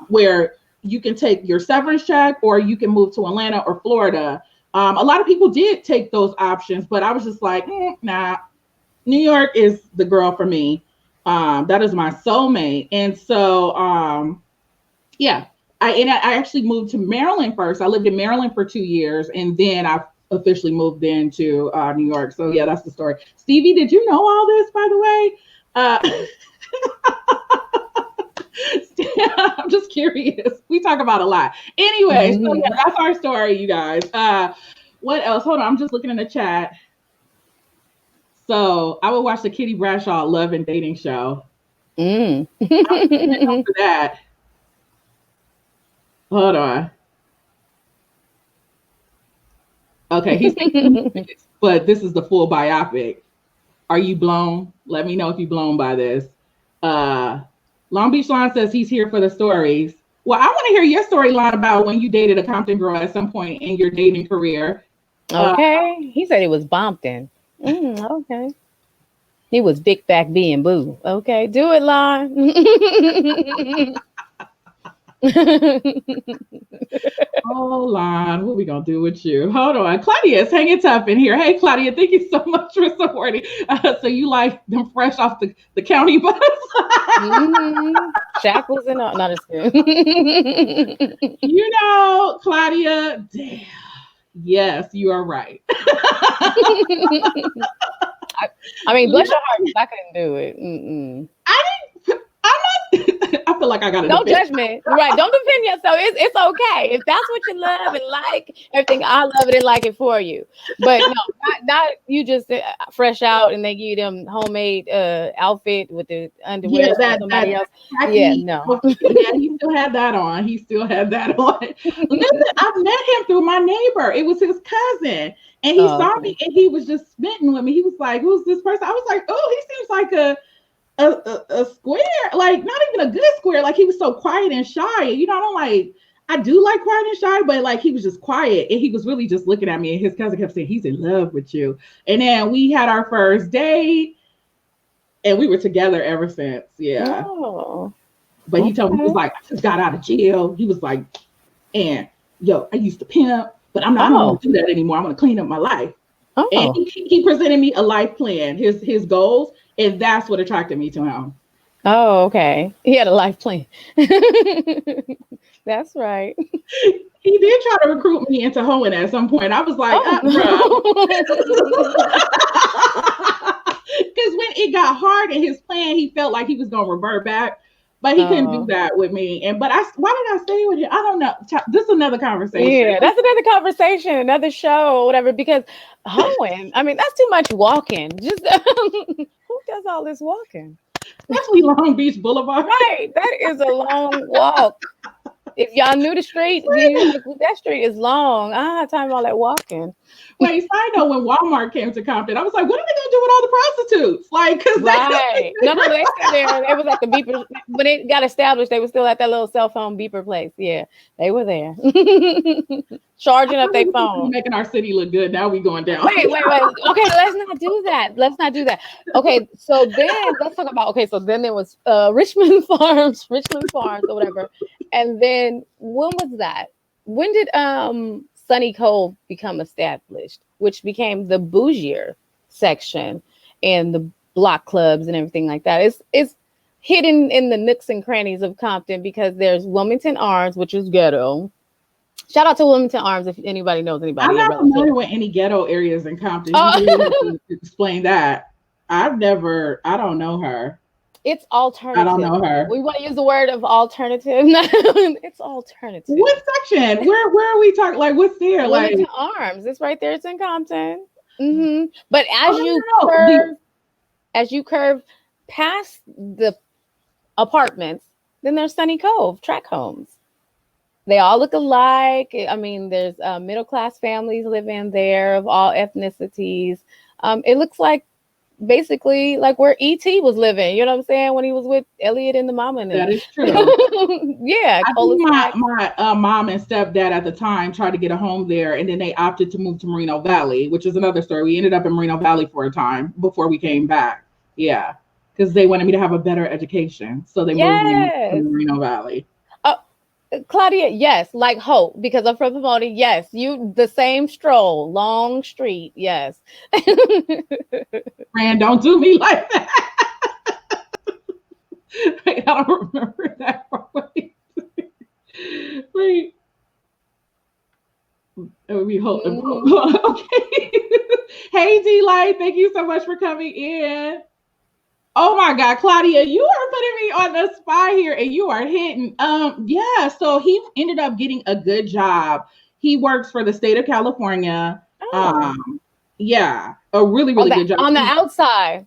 where you can take your severance check or you can move to Atlanta or Florida. A lot of people did take those options, but I was just like, nah, New York is the girl for me. That is my soulmate. And so, yeah, I actually moved to Maryland first. I lived in Maryland for 2 years, and then I officially moved into New York. So yeah, that's the story. Stevie, did you know all this, by the way? I'm just curious. We talk about a lot. Anyway, so yeah, that's our story, you guys. What else? Hold on, I'm just looking in the chat. So I would watch the Kitty Bradshaw Love and Dating Show. I'm for that. Hold on. Okay, he's but this is the full biopic. Are you blown? Let me know if you're blown by this. Long Beach Lawn says he's here for the stories. Well, I want to hear your storyline about when you dated a Compton girl at some point in your dating career.
Okay. He said he was Bompton. Okay. He was Big Back B and Boo. Okay, do it, Lon.
Oh, Lon, what we gonna do with you? Hold on, Claudia's hanging tough in here. Hey, Claudia, thank you so much for supporting. So you like them fresh off the county bus?
Shackles and all. Not as good.
Claudia. Damn. Yes, you are right.
I mean, bless your heart, I couldn't do it.
I feel like I gotta
don't judge me, right? Don't defend yourself. It's okay if that's what you love and like everything. I love it and like it for you, but no, not you just fresh out and they give you them homemade outfit with the underwear.
Yeah,
somebody else.
No. Yeah, he still had that on. Listen, I met him through my neighbor. It was his cousin, and he saw me and he was just smitten with me. He was like, "Who's this person?" I was like, "Oh, he seems like a square, like not even a good square. Like he was so quiet and shy. I do like quiet and shy, but like he was just quiet and he was really just looking at me. And his cousin kept saying, he's in love with you. And then we had our first date and we were together ever since. Yeah.
Oh,
but he told me, he was like, I just got out of jail. He was like, and yo, I used to pimp, but I don't want to do that anymore. I want to clean up my life. And he presented me a life plan, his goals, and that's what attracted me to him.
Oh, okay. He had a life plan. That's right.
He did try to recruit me into hoeing at some point. I was like, because when it got hard in his plan, he felt like he was going to revert back. But he couldn't do that with me. Why did I stay with him? I don't know. This is another conversation.
Yeah, that's another conversation, another show or whatever, because hoeing, I mean, that's too much walking. Just who does all this walking?
Especially Long Beach Boulevard.
Right. That is a long walk. If y'all knew the street, that street is long. I don't have time for all that walking.
Wait, side note, when Walmart came to Compton, I was like, what are they going to do with all the prostitutes? Like, because
right. No, they still there. They was at the beeper. When it got established, they were still at that little cell phone beeper place. Yeah, they were there. Charging up their phone.
Making our city look good. Now we going down.
Wait. Okay, let's not do that. Okay, so then let's talk about, so then there was Richmond Farms or whatever. And then when was that? When did Sunny Cove become established, which became the bougier section and the block clubs and everything like that. It's hidden in the nooks and crannies of Compton because there's Wilmington Arms, which is ghetto. Shout out to Wilmington Arms if anybody knows anybody.
I'm not familiar with any ghetto areas in Compton. You really have to explain that. I don't know her.
It's alternative.
I don't know her.
We want to use the word of alternative. It's alternative.
What section? Where are we talking? Like, what's there?
Wilmington
Like
Arms. It's right there. It's in Compton. Mm-hmm. But as you curve past the apartments, then there's Sunny Cove, tract homes. They all look alike. I mean, there's middle class families living there of all ethnicities. It looks like basically like where E.T. was living, you know what I'm saying, when he was with Elliot and the mama.
That is true.
Yeah.
I think my mom and stepdad at the time tried to get a home there, and then they opted to move to Moreno Valley, which is another story. We ended up in Moreno Valley for a time before we came back. Yeah, because they wanted me to have a better education, so they moved me to Moreno Valley.
Claudia, yes, like Hope, because I'm from Pomona. Yes, you the same stroll, long street. Yes.
Fran, don't do me like that. Wait, I don't remember that part. Wait. It would be Hope. Okay. Hey, D-Light, thank you so much for coming in. Oh my God, Claudia, you are putting me on the spot here and you are hitting. Yeah, so he ended up getting a good job. He works for the state of California. Yeah, a really good job.
On the outside.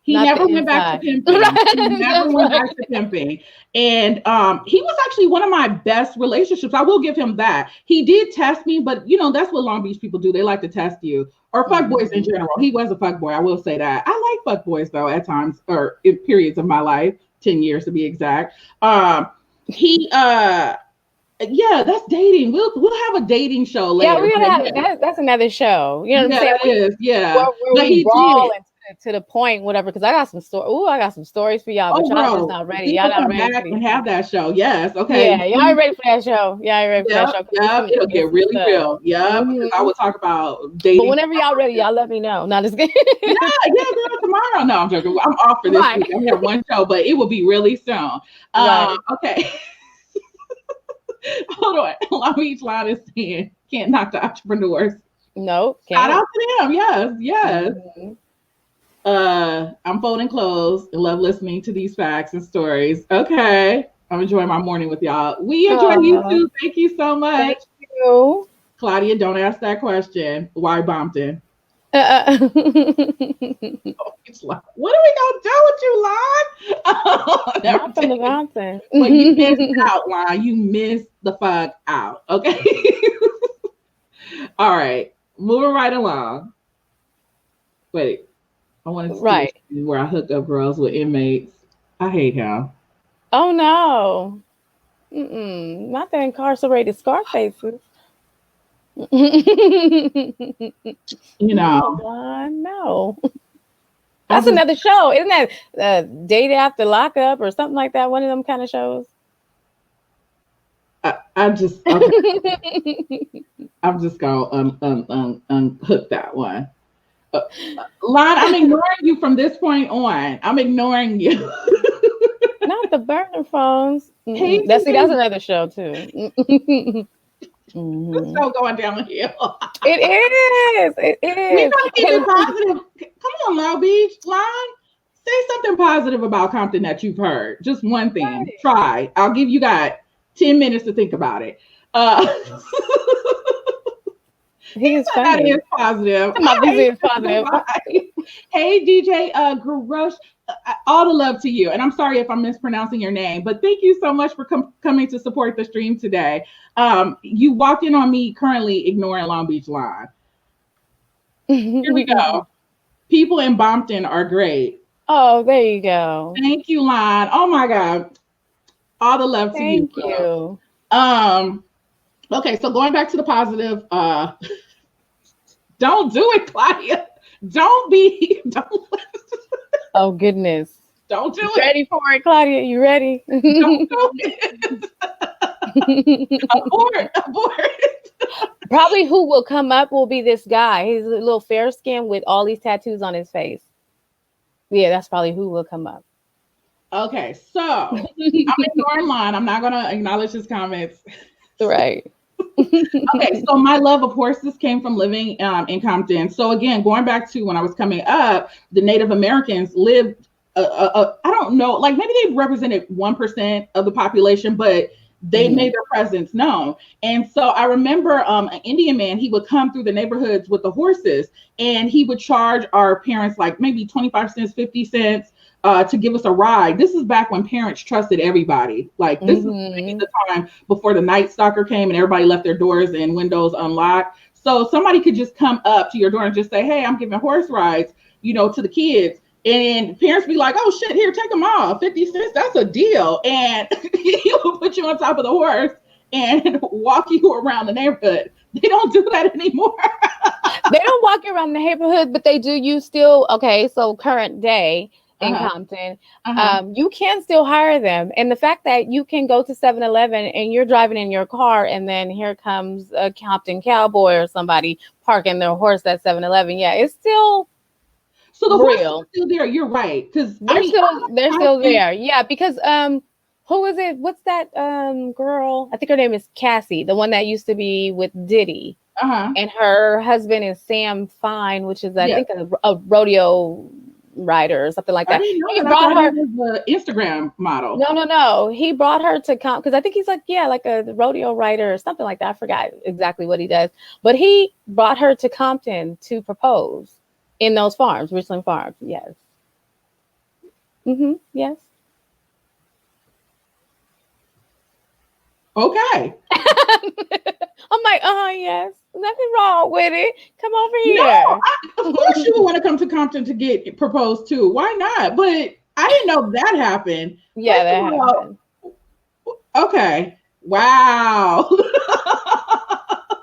He never went back to pimping. He never went back to pimping. And he was actually one of my best relationships. I will give him that. He did test me, but you know, that's what Long Beach people do. They like to test you. Or fuckboys in general. He was a fuckboy, I will say that. I like fuckboys though at times, or in periods of my life, 10 years to be exact. Yeah, that's dating. We'll have a dating show later.
Yeah, that's another show. You know what I'm saying?
Yeah.
Where we brawl to the point, whatever. Because I got some I got some stories for y'all, but y'all just not ready. Y'all not ready.
Back and have that show. Yes. Okay.
Yeah, y'all ain't ready for that show. Y'all ain't ready for that show.
Yeah, it'll get really real. Yeah, because I will talk about dating.
But whenever y'all ready, y'all let me know. Not just kidding.
Yeah, girl, tomorrow. No, I'm joking. I'm off for this week. I have one show, but it will be really soon. Okay. Hold on. Long Beach Line is saying can't knock the entrepreneurs.
No,
shout out to them. Yes. Mm-hmm. I'm folding clothes and love listening to these facts and stories. Okay. I'm enjoying my morning with y'all. We enjoy you too. Thank you so much.
Thank you.
Claudia, don't ask that question. Why Bompton? What are we gonna do with you, Lon?
Not from the Compton.
But you missed out, Lon. You missed the fuck out. Okay. All right. Moving right along. Wait. I want to see where I hook up girls with inmates. I hate him.
Oh no. Not the incarcerated Scarfaces.
You know.
No. That's another show. Isn't that Date After Lockup or something like that? One of them kind of shows.
I'm just gonna unhook that one. Lon, I'm ignoring you from this point on. I'm ignoring you.
Not the burner phones.
Hey,
that's another show too.
It's still going downhill.
It is.
We gotta keep it positive. Come on, Long Beach. Lon, say something positive about Compton that you've heard. Just one thing. Right. Try. I'll give you 10 minutes to think about it.
He is funny.
That is positive.
He is positive.
Hey, DJ Garosh, all the love to you. And I'm sorry if I'm mispronouncing your name, but thank you so much for coming to support the stream today. You walked in on me currently ignoring Long Beach Line. Here we go. People in Bompton are great.
Oh, there you go.
Thank you, Line. Oh my God. All the love to you.
Thank you.
Okay, so going back to the positive, don't do it, Claudia. Don't.
Oh goodness.
Don't do it.
Ready for it, Claudia? You ready?
Don't do it. Abort.
Probably who will come up will be this guy. He's a little fair skin with all these tattoos on his face. Yeah, that's probably who will come up.
Okay, so I'm ignoring Lon. I'm not gonna acknowledge his comments.
Right.
Okay, so my love of horses came from living in Compton. So again, going back to when I was coming up, the Native Americans lived. I don't know, like maybe they represented 1% of the population, but they made their presence known. And so I remember an Indian man, he would come through the neighborhoods with the horses, and he would charge our parents like maybe 25 cents, 50 cents. To give us a ride. This is back when parents trusted everybody. Like this is the time before the Night Stalker came and everybody left their doors and windows unlocked. So somebody could just come up to your door and just say, "Hey, I'm giving horse rides," to the kids. And parents be like, "Oh shit, here, take them off. 50 cents, that's a deal." And he will put you on top of the horse and walk you around the neighborhood. They don't do that anymore.
They don't walk you around the neighborhood, but they do. You still, okay, so current day in Compton, you can still hire them. And the fact that you can go to 7-Eleven and you're driving in your car and then here comes a Compton cowboy or somebody parking their horse at 7-Eleven. Yeah, it's still
so the
real.
horse is still there. You're right. Because
they're still there. Yeah, because who is it? What's that girl? I think her name is Cassie, the one that used to be with Diddy. And her husband is Sam Fine, which is I think a rodeo rider or something like that.
He brought her the Instagram model.
No. He brought her to come because I think he's like a rodeo rider or something like that. I forgot exactly what he does, but he brought her to Compton to propose in those farms, Richland Farms. Yes. Yes.
Okay.
I'm like, yes. Nothing wrong with it. Come over here.
No, of course you would want to come to Compton to get proposed to. Why not? But I didn't know that happened.
Yeah, that happened.
Okay. Wow.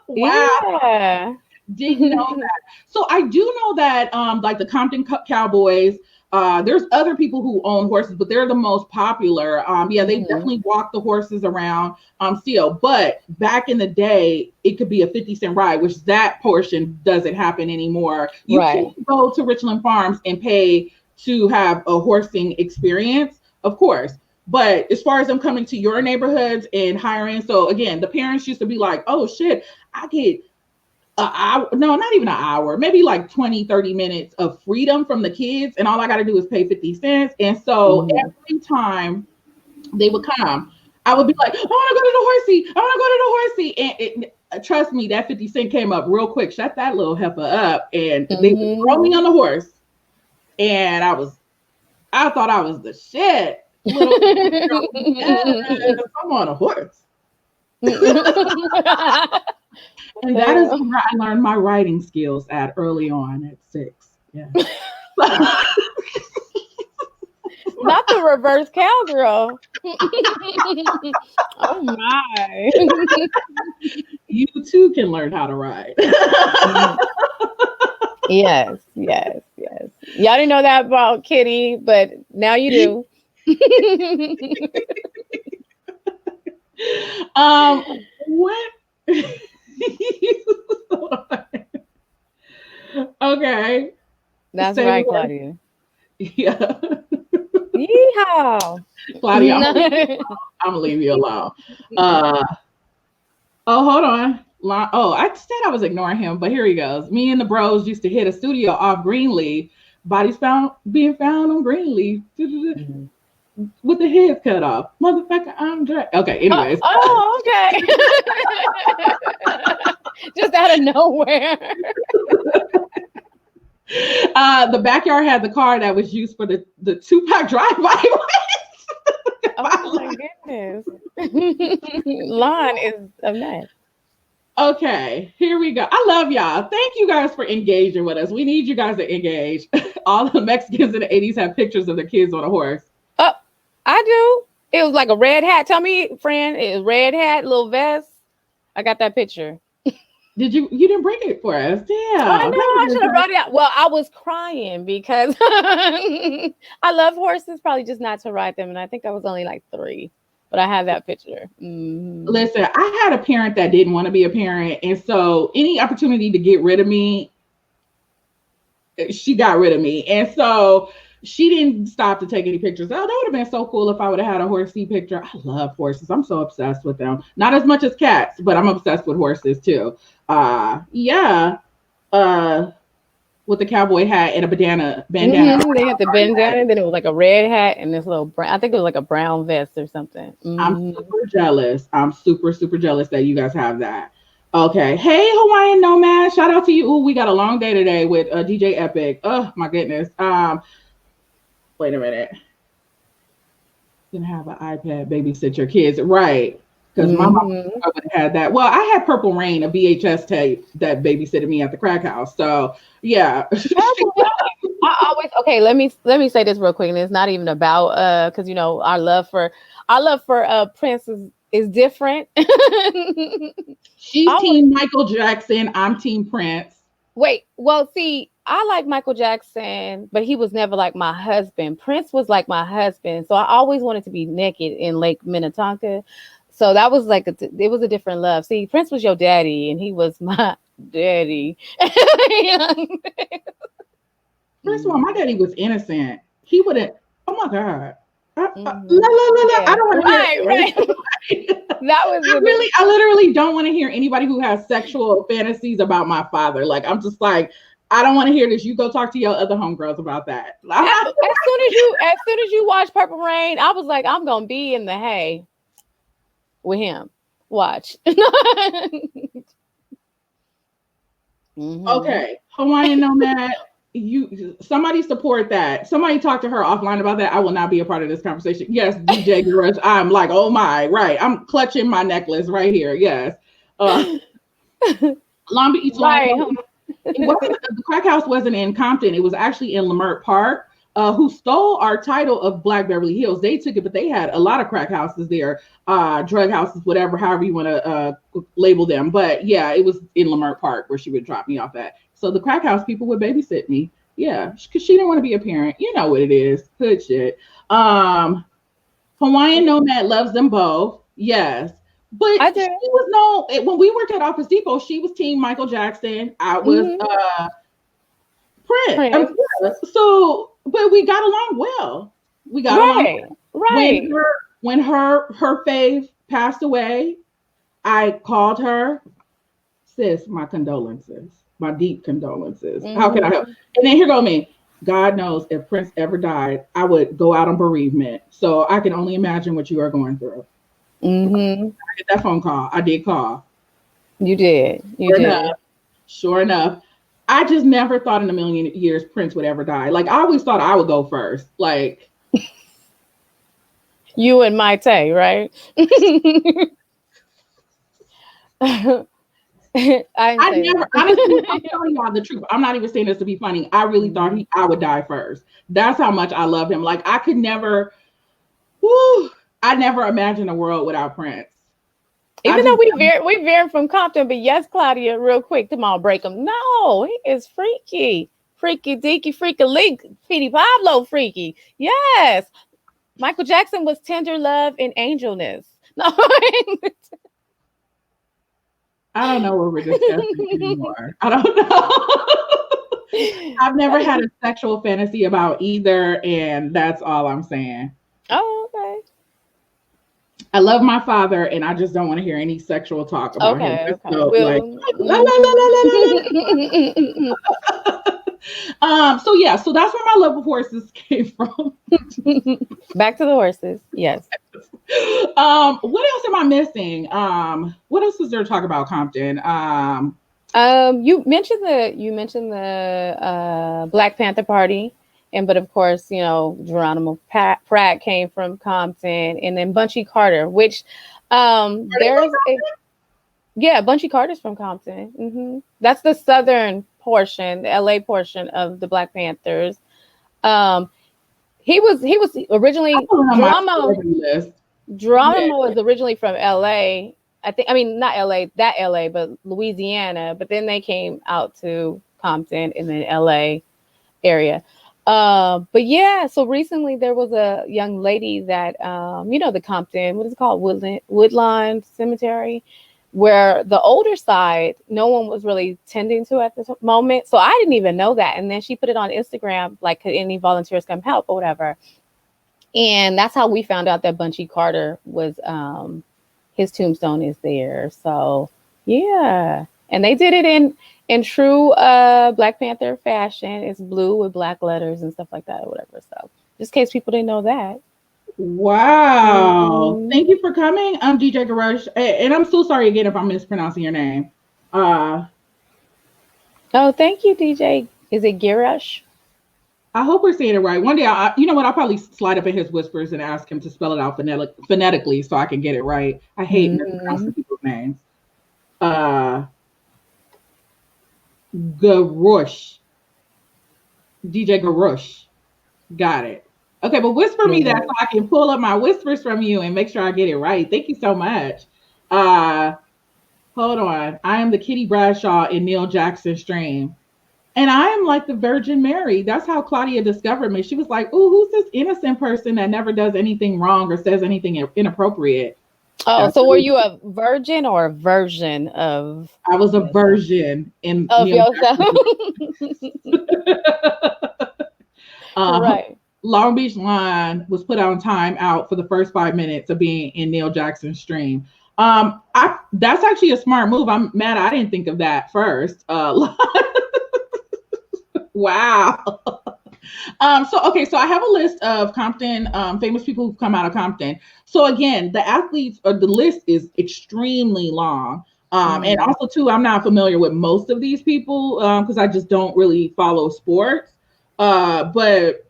Wow.
Yeah.
Didn't know that. So I do know that like the Compton Cowboys, there's other people who own horses, but they're the most popular. They definitely walk the horses around still. But back in the day, it could be a 50-cent ride, which that portion doesn't happen anymore. You can go to Richland Farms and pay to have a horsing experience, of course. But as far as them coming to your neighborhoods and hiring, so again, the parents used to be like, "Oh shit, I get not even an hour, maybe like 20-30 minutes of freedom from the kids, and all I got to do is pay 50 cents." And so every time they would come, I would be like, "I want to go to the horsey. I want to go to the horsey." And trust me, that 50 cent came up real quick. Shut that little heifer up. And they would throw me on the horse. And I thought I was the shit. Little I'm on a horse. And that is where I learned my writing skills at early on at 6. Yeah.
Not the reverse cowgirl. Oh my.
You too can learn how to ride.
Yes. Y'all didn't know that about Kitty, but now you do.
What? Okay.
That's right, Claudia.
Yeah.
Yeehaw.
Claudia, I'm gonna leave you alone. Hold on. I said I was ignoring him, but here he goes. Me and the bros used to hit a studio off Greenleaf. Bodies being found on Greenleaf. With the heads cut off. Motherfucker, I'm dry. Okay, anyways.
Okay. Just out of nowhere.
The backyard had the car that was used for the Tupac drive-by.
Oh my goodness. Lon is a mess.
Okay, here we go. I love y'all. Thank you guys for engaging with us. We need you guys to engage. All the Mexicans in the 80s have pictures of their kids on a horse.
I do. It was like a red hat. Tell me, friend, it was red hat, little vest. I got that picture.
Did you didn't bring it for us? Damn.
I know, I should have brought it out. Well, I was crying because I love horses, probably just not to ride them. And I think I was only like 3. but I have that picture. Mm-hmm.
Listen, I had a parent that didn't want to be a parent, and so any opportunity to get rid of me, she got rid of me. And so she didn't stop to take any pictures. Oh, that would have been so cool if I would have had a horsey picture. I love horses. I'm so obsessed with them. Not as much as cats, but I'm obsessed with horses too. Yeah. With the cowboy hat and a bandana.
Mm-hmm. They had the bandana, then it was like a red hat and this little brown, I think it was like a brown vest or something. Mm-hmm.
I'm super jealous. I'm super, super jealous that you guys have that. Okay. Hey, Hawaiian Nomad. Shout out to you. Ooh, we got a long day today with DJ Epic. Oh my goodness. Wait a minute. You can have an iPad babysit your kids. Right. Because my mom would have had that. Well, I had Purple Rain, a VHS tape that babysitted me at the crack house. So yeah.
I always Let me say this real quick, and it's not even about because our love for Prince is different.
She's team Michael Jackson. I'm team Prince.
Wait, well, see, I like Michael Jackson, but he was never like my husband. Prince was like my husband, so I always wanted to be naked in Lake Minnetonka. So that was like it was a different love. See, Prince was your daddy, and he was my daddy.
First of all, my daddy was innocent. He wouldn't. Oh my God. I don't want to hear.
Right. That was
I literally don't want to hear anybody who has sexual fantasies about my father. Like, I'm just like, I don't want to hear this. You go talk to your other homegirls about that.
As soon as you watch Purple Rain, I was like, I'm gonna be in the hay with him. Watch.
Okay, Hawaiian Nomad. Somebody support that. Somebody talk to her offline about that. I will not be a part of this conversation. Yes, DJ Garage. I'm like, oh my, right. I'm clutching my necklace right here. Yes. Long Beach.
Right.
The crack house wasn't in Compton. It was actually in Leimert Park. Who stole our title of Black Beverly Hills. They took it, but they had a lot of crack houses there, drug houses, whatever, however you want to label them. But yeah, it was in Leimert Park where she would drop me off at. So the crack house people would babysit me. Yeah, because she didn't want to be a parent. You know what it is. Hood shit. Hawaiian Nomad loves them both. Yes. But she was when we worked at Office Depot, she was team Michael Jackson. I was Prince. So, but we got along well. We got along well.
Right.
When her fave passed away, I called her, sis, my condolences. My deep condolences. How can I help? And then here go me. God knows if Prince ever died, I would go out on bereavement. So I can only imagine what you are going through. I did that phone call. I did call.
You did.
Sure enough. I just never thought in a million years Prince would ever die. Like, I always thought I would go first. Like,
you and Maite, right?
I never, honestly, I'm telling y'all the truth. I'm not even saying this to be funny. I really thought I would die first. That's how much I love him. Like, I could never, I never imagined a world without Prince.
Even though we veer from Compton, but yes, Claudia, real quick, come on, break him. No, he is freaky. Freaky deaky, freaky leak, Petey Pablo freaky. Yes. Michael Jackson was tender love and angelness. No.
I don't know what we're discussing anymore. I don't know. I've never had a sexual fantasy about either, and that's all I'm saying.
Oh, okay.
I love my father, and I just don't want to hear any sexual talk about him.
Okay.
So, like, so that's where my love of horses came from.
Back to the horses. Yes.
What else am I missing? What else is there to talk about Compton?
You mentioned the Black Panther Party, but of course, Geronimo Pratt came from Compton, and then Bunchy Carter, which Bunchy Carter's from Compton. That's the southern portion, the LA portion of the Black Panthers. He was originally Geronimo was originally from LA. Not LA, but Louisiana. But then they came out to Compton in the LA area. But yeah, so recently there was a young lady that, the Compton, what is it called? Woodlawn Cemetery, where the older side, no one was really tending to at the moment. So I didn't even know that. And then she put it on Instagram, like, could any volunteers come help or whatever. And that's how we found out that Bunchy Carter was, his tombstone is there. So yeah. And they did it in true Black Panther fashion. It's blue with black letters and stuff like that or whatever. So just in case people didn't know that.
Wow. Thank you for coming. I'm DJ Garush. And I'm so sorry again if I'm mispronouncing your name.
Oh, thank you, DJ. Is it Garush?
I hope we're saying it right. One day, you know what? I'll probably slide up in his whispers and ask him to spell it out phonetically so I can get it right. I hate mispronouncing people's names. Garush. DJ Garush. Got it. Okay, but whisper me that so I can pull up my whispers from you and make sure I get it right. Thank you so much. Hold on. I am the Kitty Bradshaw in Neil Jackson's Stream. And I am like the Virgin Mary. That's how Claudia discovered me. She was like, "Ooh, who's this innocent person that never does anything wrong or says anything inappropriate?"
Oh, so were you a virgin or a version of?
I was a version
of yourself. Right.
Long Beach Line was put on time out for the first 5 minutes of being in Neil Jackson's Stream. That's actually a smart move. I'm mad I didn't think of that first. Wow. So I have a list of Compton famous people who've come out of Compton. So again, the list is extremely long. And also too, I'm not familiar with most of these people because I just don't really follow sports. But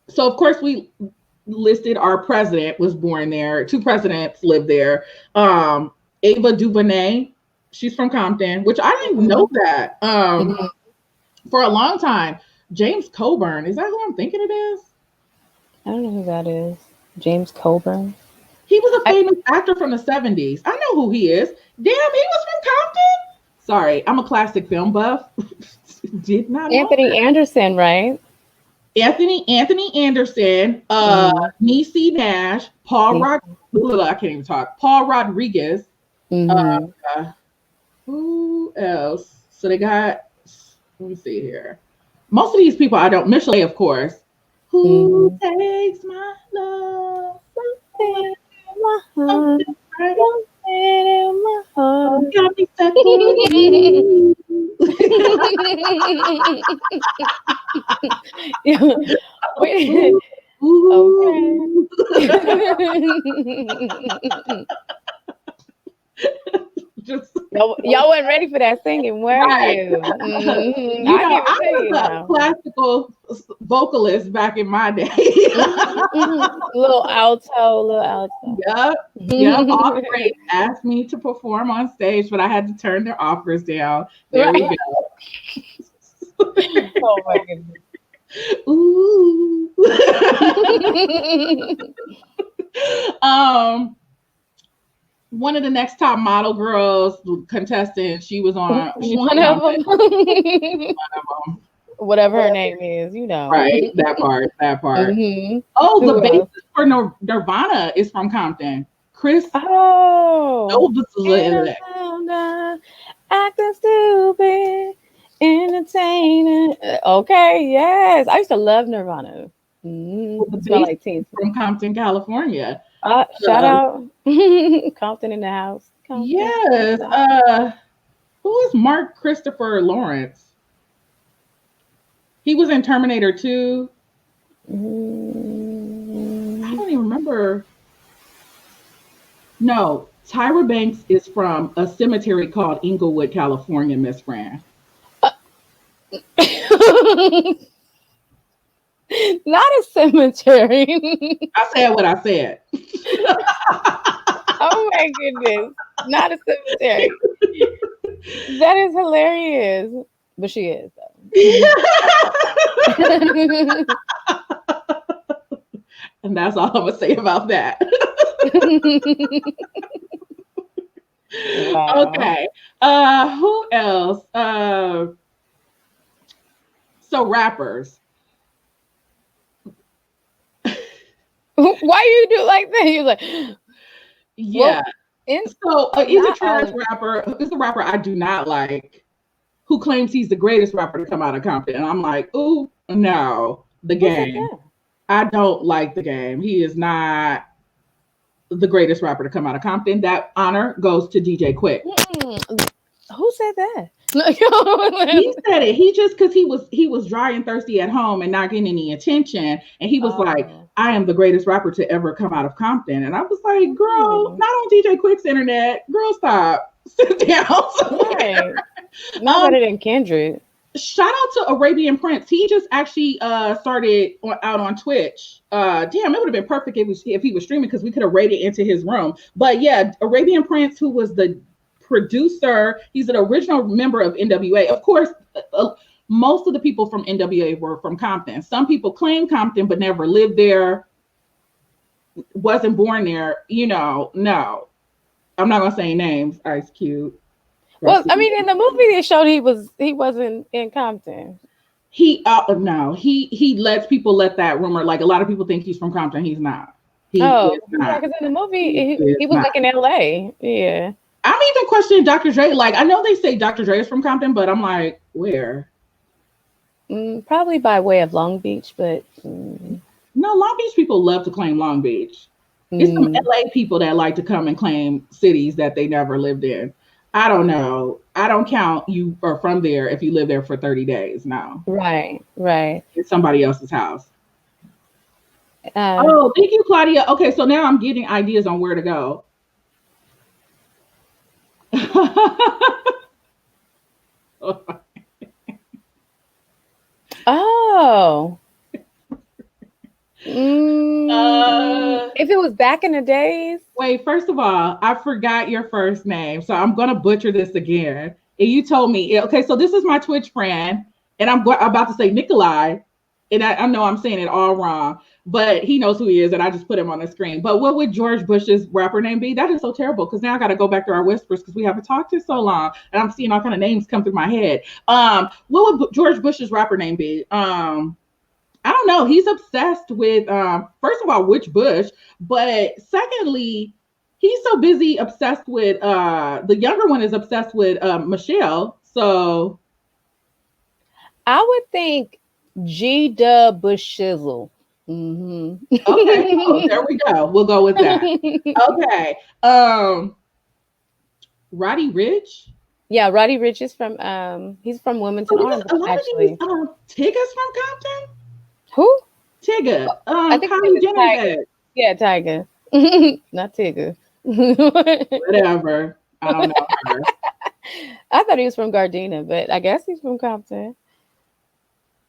so of course we listed our president was born there. 2 presidents lived there. Ava DuVernay, she's from Compton, which I didn't know that. For a long time, James Coburn, is that who I'm thinking it is?
I don't know who that is. James Coburn.
He was a famous actor from the 70s. I know who he is. Damn, he was from Compton? Sorry, I'm a classic film buff. Did not know
Anthony
that.
Anderson, right?
Anthony Anderson, Niecy Nash, Paul Rodriguez. Who else? So they got, let me see here. Most of these people I don't. Michelle, of course. Who takes my love? Something in my heart. Got me stuck in
Okay. Y'all weren't ready for that singing, were you?
I was a classical vocalist back in my day.
Little alto.
Yep. Offers asked me to perform on stage, but I had to turn their offers down. There we go.
Oh my goodness.
Ooh. One of the next top model girls contestants, she was on
one of them. Whatever her name is,
right, that part. Oh, the bassist for Nirvana is from Compton. Chris
acting stupid entertainer. Okay, yes, I used to love Nirvana.
Like teen from Compton, California.
Shout out Compton in the house. Compton.
Yes. Who is Mark Christopher Lawrence? He was in Terminator 2. I don't even remember. No, Tyra Banks is from a cemetery called Inglewood, California, Miss Fran.
Not a cemetery.
I said what I said.
Oh my goodness. Not a cemetery. That is hilarious. But she is, though.
And that's all I'm going to say about that. Wow. Okay. Who else? So rappers.
Why you do like that? You're like,
Yeah.
well,
so is a trash rapper. Is a rapper I do not like, who claims he's the greatest rapper to come out of Compton. And I'm like, ooh, no, the game. I don't like the game. He is not the greatest rapper to come out of Compton. That honor goes to DJ Quick.
Who said that?
He said it. He just, because he was dry and thirsty at home and not getting any attention, and he was like, I am the greatest rapper to ever come out of Compton. And I was like, girl, not on DJ Quick's internet. Girl, stop. Sit down.
Right. Not better than Kendrick.
Shout out to Arabian Prince. He just actually started out on Twitch. Damn, it would have been perfect if he was streaming, because we could have raided into his room. But yeah, Arabian Prince, who was the producer, he's an original member of NWA. Of course, most of the people from NWA were from Compton. Some people claim Compton but never lived there, wasn't born there. No, I'm not gonna say names. Ice Cube.
Well, I mean, in the movie they showed he wasn't in Compton.
No, he lets people let that rumor. Like, a lot of people think he's from Compton. He's not.
Because in the movie he was like in LA. Yeah.
I'm even questioning Dr. Dre. Like, I know they say Dr. Dre is from Compton, but I'm like, where?
Probably by way of Long Beach, but
no, Long Beach people love to claim Long Beach. It's some LA people that like to come and claim cities that they never lived in. I don't know. I don't count you are from there if you live there for 30 days. No.
Right.
It's somebody else's house. Thank you, Claudia. Okay, so now I'm getting ideas on where to go.
Oh. If it was back in the days.
Wait, first of all, I forgot your first name, so I'm gonna butcher this again. And you told me, okay, so this is my Twitch friend, and I'm about to say Nikolai, and I know I'm saying it all wrong, but he knows who he is, and I just put him on the screen. But what would George Bush's rapper name be? That is so terrible, because now I got to go back to our whispers, because we haven't talked in so long, and I'm seeing all kind of names come through my head. What would George Bush's rapper name be? I don't know. He's obsessed with, first of all, which Bush, but secondly, he's so busy obsessed with, the younger one is obsessed with Michelle. So
I would think G-Dub Bush Shizzle. Mm-hmm.
Okay, there we go. We'll go with that. Okay. Roddy Ricch.
Yeah, Roddy Ricch is from he's from Wilmington Arms, actually.
Tigger's from Compton?
Who?
Tigger.
I think
Tiger.
Yeah, Tiger. Not Tigger.
Whatever. I don't know her.
I thought he was from Gardena, but I guess he's from Compton.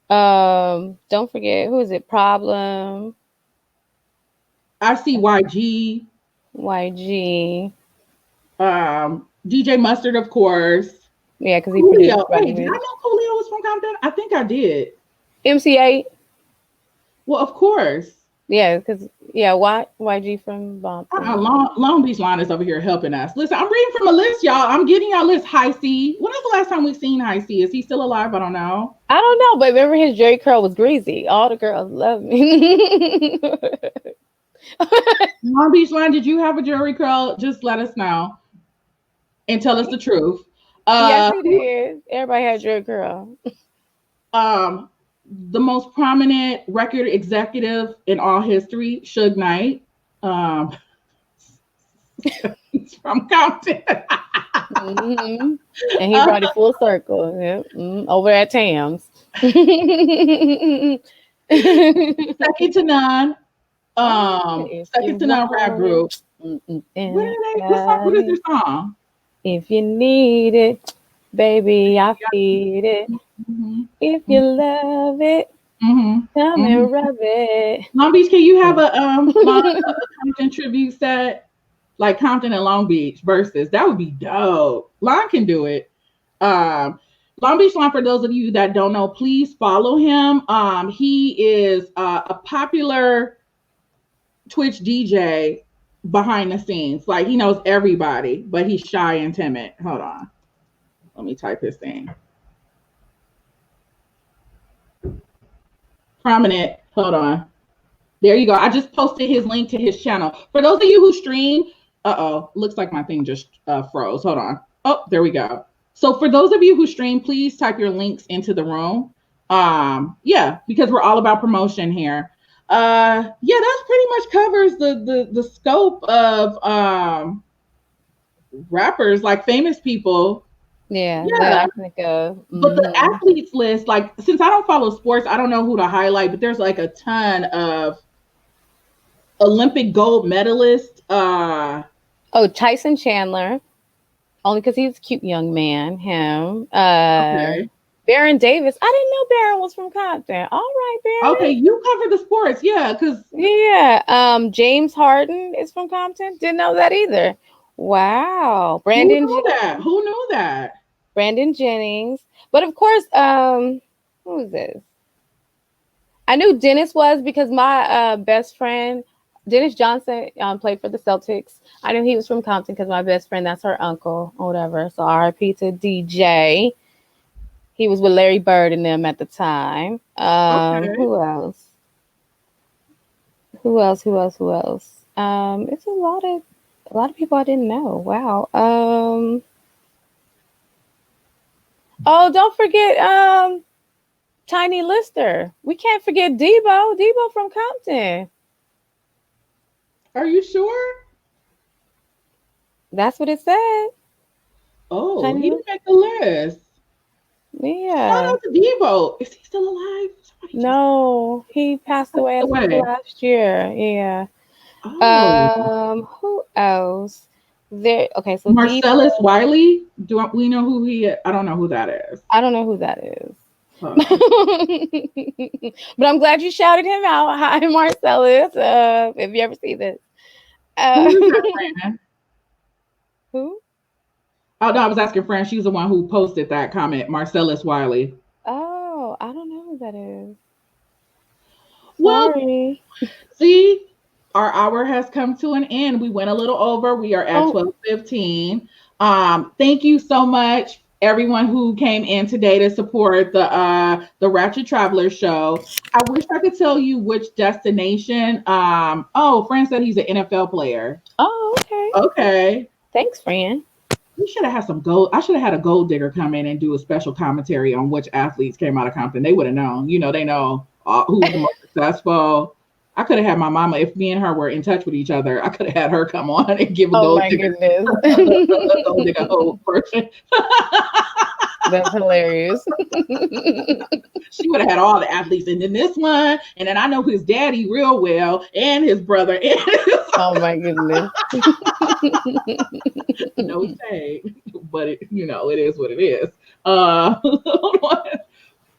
Don't forget, who is it? Problem.
I see YG. DJ Mustard, of course.
Yeah, because he produced.
Wait, did I know Coolio was from Compton? I think I did.
MC8.
Well, of course.
Yeah, because YG from Compton.
Long Beach Line is over here helping us. Listen, I'm reading from a list, y'all. I'm getting y'all list. High C. When was the last time we seen High C? Is he still alive? I don't know.
I don't know, but remember his Jerry curl was greasy. All the girls love me.
Long Beach Line, did you have a Jerry curl? Just let us know and tell us the truth.
Yes, he did. Everybody had Jerry curl.
The most prominent record executive in all history, Suge Knight. He's from Compton.
And he brought it full circle. Yeah. Over at Tam's.
Second to None. Second to None rap group. What is their song?
If you need it, baby, I feed it. If you love it, come and rub it.
Long Beach, can you have a Compton tribute set? Like Compton and Long Beach versus. That would be dope. Lon can do it. Long Beach Lon, for those of you that don't know, please follow him. He is a popular Twitch DJ behind the scenes. Like, he knows everybody, but he's shy and timid. Hold on. Let me type his thing. Prominent. Hold on. There you go. I just posted his link to his channel. For those of you who stream, looks like my thing just froze. Hold on. Oh, there we go. So for those of you who stream, please type your links into the room. Yeah, because we're all about promotion here. Yeah, that pretty much covers the scope of rappers, like famous people.
Yeah, that
Yeah.
I think of.
But the
Mm-hmm.
athletes list, like, since I don't follow sports, I don't know who to highlight, but there's like a ton of Olympic gold medalists.
Oh, Tyson Chandler, only because he's a cute young man. Him.
Okay.
Baron Davis. I didn't know Baron was from Compton. All right,
Okay,
Baron.
you cover the sports, yeah, because
Yeah. James Harden is from Compton. Didn't know that either. Wow.
who knew that? Who knew that?
Brandon Jennings. But of course, who is this? I knew Dennis was because my best friend, Dennis Johnson, played for the Celtics. I knew he was from Compton because my best friend, that's her uncle or whatever. So RIP to DJ. He was with Larry Bird and them at the time.
Okay.
Who else? Who else? Who else? Who else? It's a lot of people I didn't know. Wow. Oh, don't forget Tiny Lister. We can't forget Debo. Debo from Compton.
Are you sure?
That's what it said.
Oh, he
Tiny.
didn't make the list. Shout
Yeah.
out to Devo. Is he still alive? Somebody just
No, he passed
passed
away I think
away.
last year. Yeah.
Oh,
Who else? There. Okay, so
Marcellus
Debo.
Wiley. We know who he is? I don't know who that is.
I don't know who that is.
Hold on.
But I'm glad you shouted him out. Hi, Marcellus. If you ever see this.
Who
Uh,
is that, Fran?
who?
Oh no, I was asking Fran. She's the one who posted that comment. Marcellus Wiley.
Oh, I don't know who that is.
Well,
Sorry.
see, our hour has come to an end. We went a little over. We are at
Oh,
12:15. Thank you so much, everyone who came in today to support the Ratchet Traveler show. I wish I could tell you which destination. Oh, Fran said he's an NFL player.
oh, okay.
Okay.
Thanks, Fran.
We should have had some gold. I should have had a gold digger come in and do a special commentary on which athletes came out of Compton. They would have known. You know, they know who's the most successful. I could have had my mama, if me and her were in touch with each other, I could have had her come on and give a
Oh
gold
my
digger,
goodness.
a gold digger whole person.
That's hilarious.
She would have had all the athletes, and then this one, and then I know his daddy real well, and his brother, and
Oh my goodness.
no shade, but it is what it is.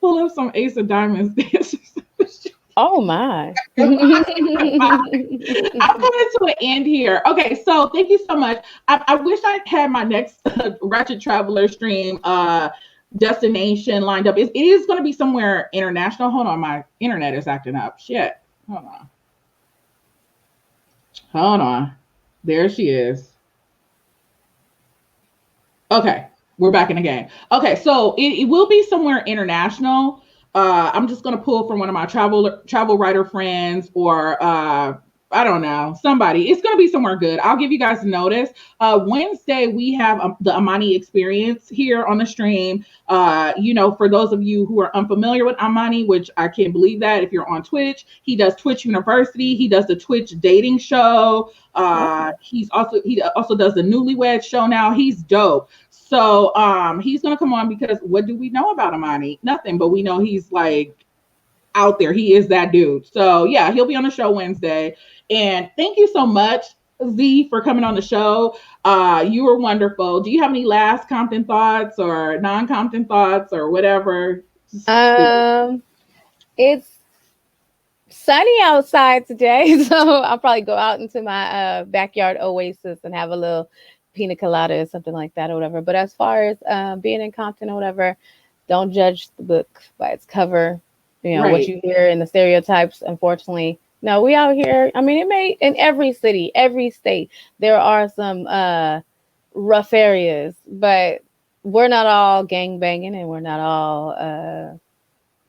Pull up some Ace of Diamonds dances.
Oh my.
I'm coming to an end here. Okay, so thank you so much. I wish I had my next Ratchet Traveler stream destination lined up. It is going to be somewhere international. Hold on, my internet is acting up. Shit. Hold on. Hold on. There she is. Okay, we're back in the game. Okay, so it will be somewhere international. I'm just gonna pull from one of my travel writer friends, or I don't know, somebody. It's gonna be somewhere good. I'll give you guys notice. Wednesday we have the Amani experience here on the stream. For those of you who are unfamiliar with Amani, which I can't believe that if you're on Twitch, he does Twitch University. He does the Twitch dating show. He also does the Newlywed show now. He's dope. So he's gonna come on because what do we know about Amani? Nothing, but we know he's like out there. He is that dude. So yeah, he'll be on the show Wednesday. And thank you so much, Z, for coming on the show. You were wonderful. Do you have any last Compton thoughts or non-Compton thoughts or whatever?
It's sunny outside today, so I'll probably go out into my backyard oasis and have a little pina colada or something like that or whatever. But as far as being in Compton or whatever, don't judge the book by its cover. What
Right.
you hear in the stereotypes, unfortunately. No, we out here. I mean, it may in every city, every state, there are some rough areas, but we're not all gang banging and we're not all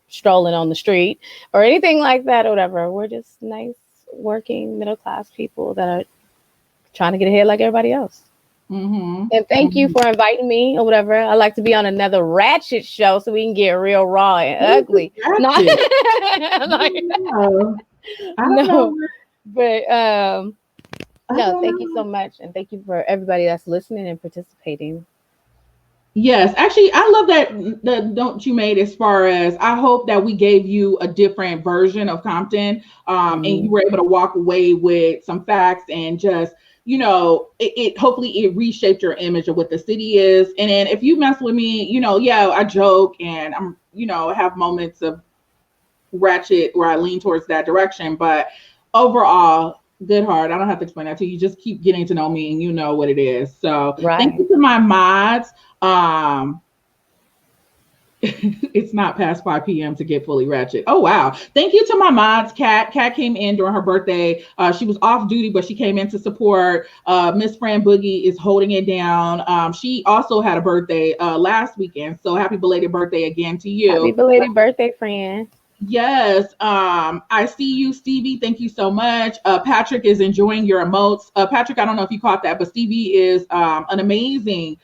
strolling on the street or anything like that or whatever. We're just nice, working, middle-class people that are trying to get ahead like everybody else.
Mm-hmm.
And thank you for inviting me or whatever. I like to be on another Ratchet show so we can get real raw and ugly. No,
I don't know.
But no, thank you so much, and thank you for everybody that's listening and participating.
Yes, actually, I love that note you made as far as I hope that we gave you a different version of Compton, and you were able to walk away with some facts and just, you know, it hopefully it reshaped your image of what the city is. And then if you mess with me, you know, yeah, I joke and I'm, you know, have moments of Ratchet where I lean towards that direction, but overall, good heart. I don't have to explain that to you. You just keep getting to know me and you know what it is. So thank you to my mods. It's not past 5 p.m. to get fully ratchet. Oh wow. Thank you to my mods. Kat came in during her birthday. She was off duty, but she came in to support. Miss Fran Boogie is holding it down. She also had a birthday last weekend. So happy belated birthday again to you.
Happy belated birthday, Fran.
Yes. I see you, Stevie. Thank you so much. Patrick is enjoying your emotes. Patrick, I don't know if you caught that, but Stevie is an amazing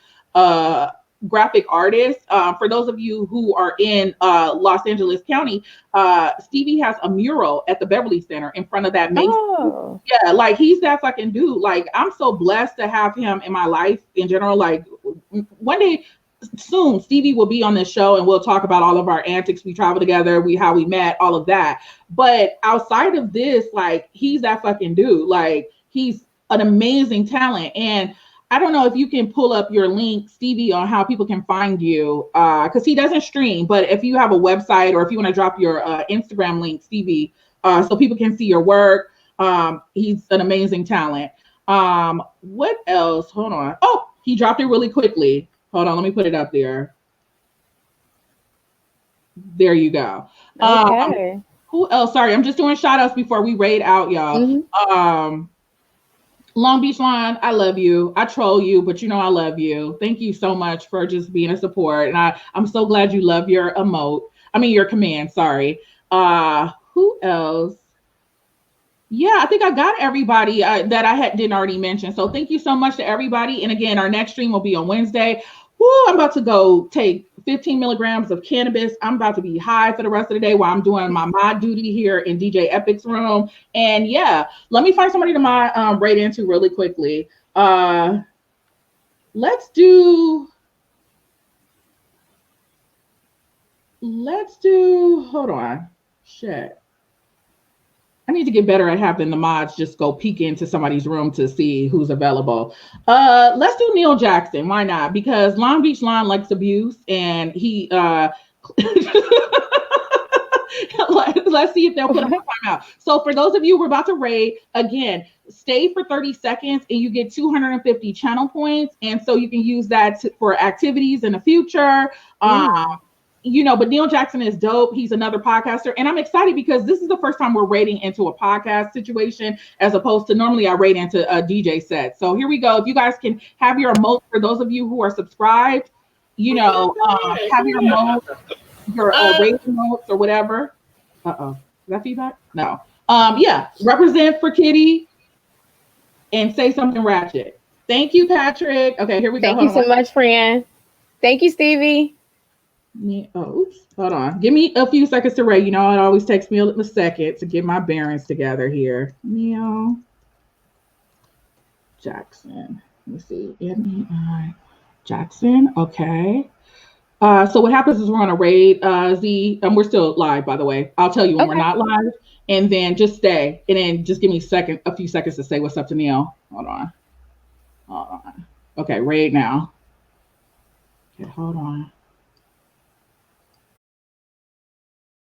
graphic artist. For those of you who are in Los Angeles County, Stevie has a mural at the Beverly Center in front of that Macy's.
Oh.
Yeah, like he's that fucking dude. Like I'm so blessed to have him in my life in general. Like one day soon Stevie will be on this show and we'll talk about all of our antics. We travel together, how we met, all of that. But outside of this, like he's that fucking dude. Like he's an amazing talent. And I don't know if you can pull up your link, Stevie, on how people can find you, because he doesn't stream. But if you have a website or if you want to drop your Instagram link, Stevie, so people can see your work, he's an amazing talent. What else? Hold on. Oh, he dropped it really quickly. Hold on, let me put it up there. There you go.
Okay.
Who else? Sorry, I'm just doing shout outs before we raid out, y'all. Mm-hmm. Long Beach Line, I love you. I troll you, but you know I love you. Thank you so much for just being a support. And I'm so glad you love your your command, sorry. Who else? Yeah, I think I got everybody that I didn't already mention. So thank you so much to everybody. And again, our next stream will be on Wednesday. Woo, I'm about to go take 15 milligrams of cannabis. I'm about to be high for the rest of the day while I'm doing my mod duty here in DJ Epic's room. And yeah, let me find somebody to mod right into really quickly. Let's do, hold on. Shit. I need to get better at having the mods just go peek into somebody's room to see who's available. Let's do Neil Jackson. Why not? Because Long Beach Line likes abuse, and he. Let's see if they'll put him on timeout. So for those of you who are about to raid, again, stay for 30 seconds and you get 250 channel points, and so you can use that for activities in the future. But Neil Jackson is dope. He's another podcaster. And I'm excited because this is the first time we're raiding into a podcast situation as opposed to normally I raid into a DJ set. So here we go. If you guys can have your emotes for those of you who are subscribed, have your emotes, your raid emotes or whatever. Is that feedback? No. Represent for Kitty and say something ratchet. Thank you, Patrick. Okay, here we go.
Thank you so much, Fran. Thank you, Stevie.
Oops. Hold on. Give me a few seconds to rate. You know, it always takes me a second to get my bearings together here. Neil Jackson. Let me see. N-E-I Jackson. Okay. So what happens is we're on a raid, Z, and we're still live, by the way. I'll tell you when we're not live, and then just stay, and then just give me a few seconds to say what's up to Neil. Hold on. Okay, raid now. Okay, hold on.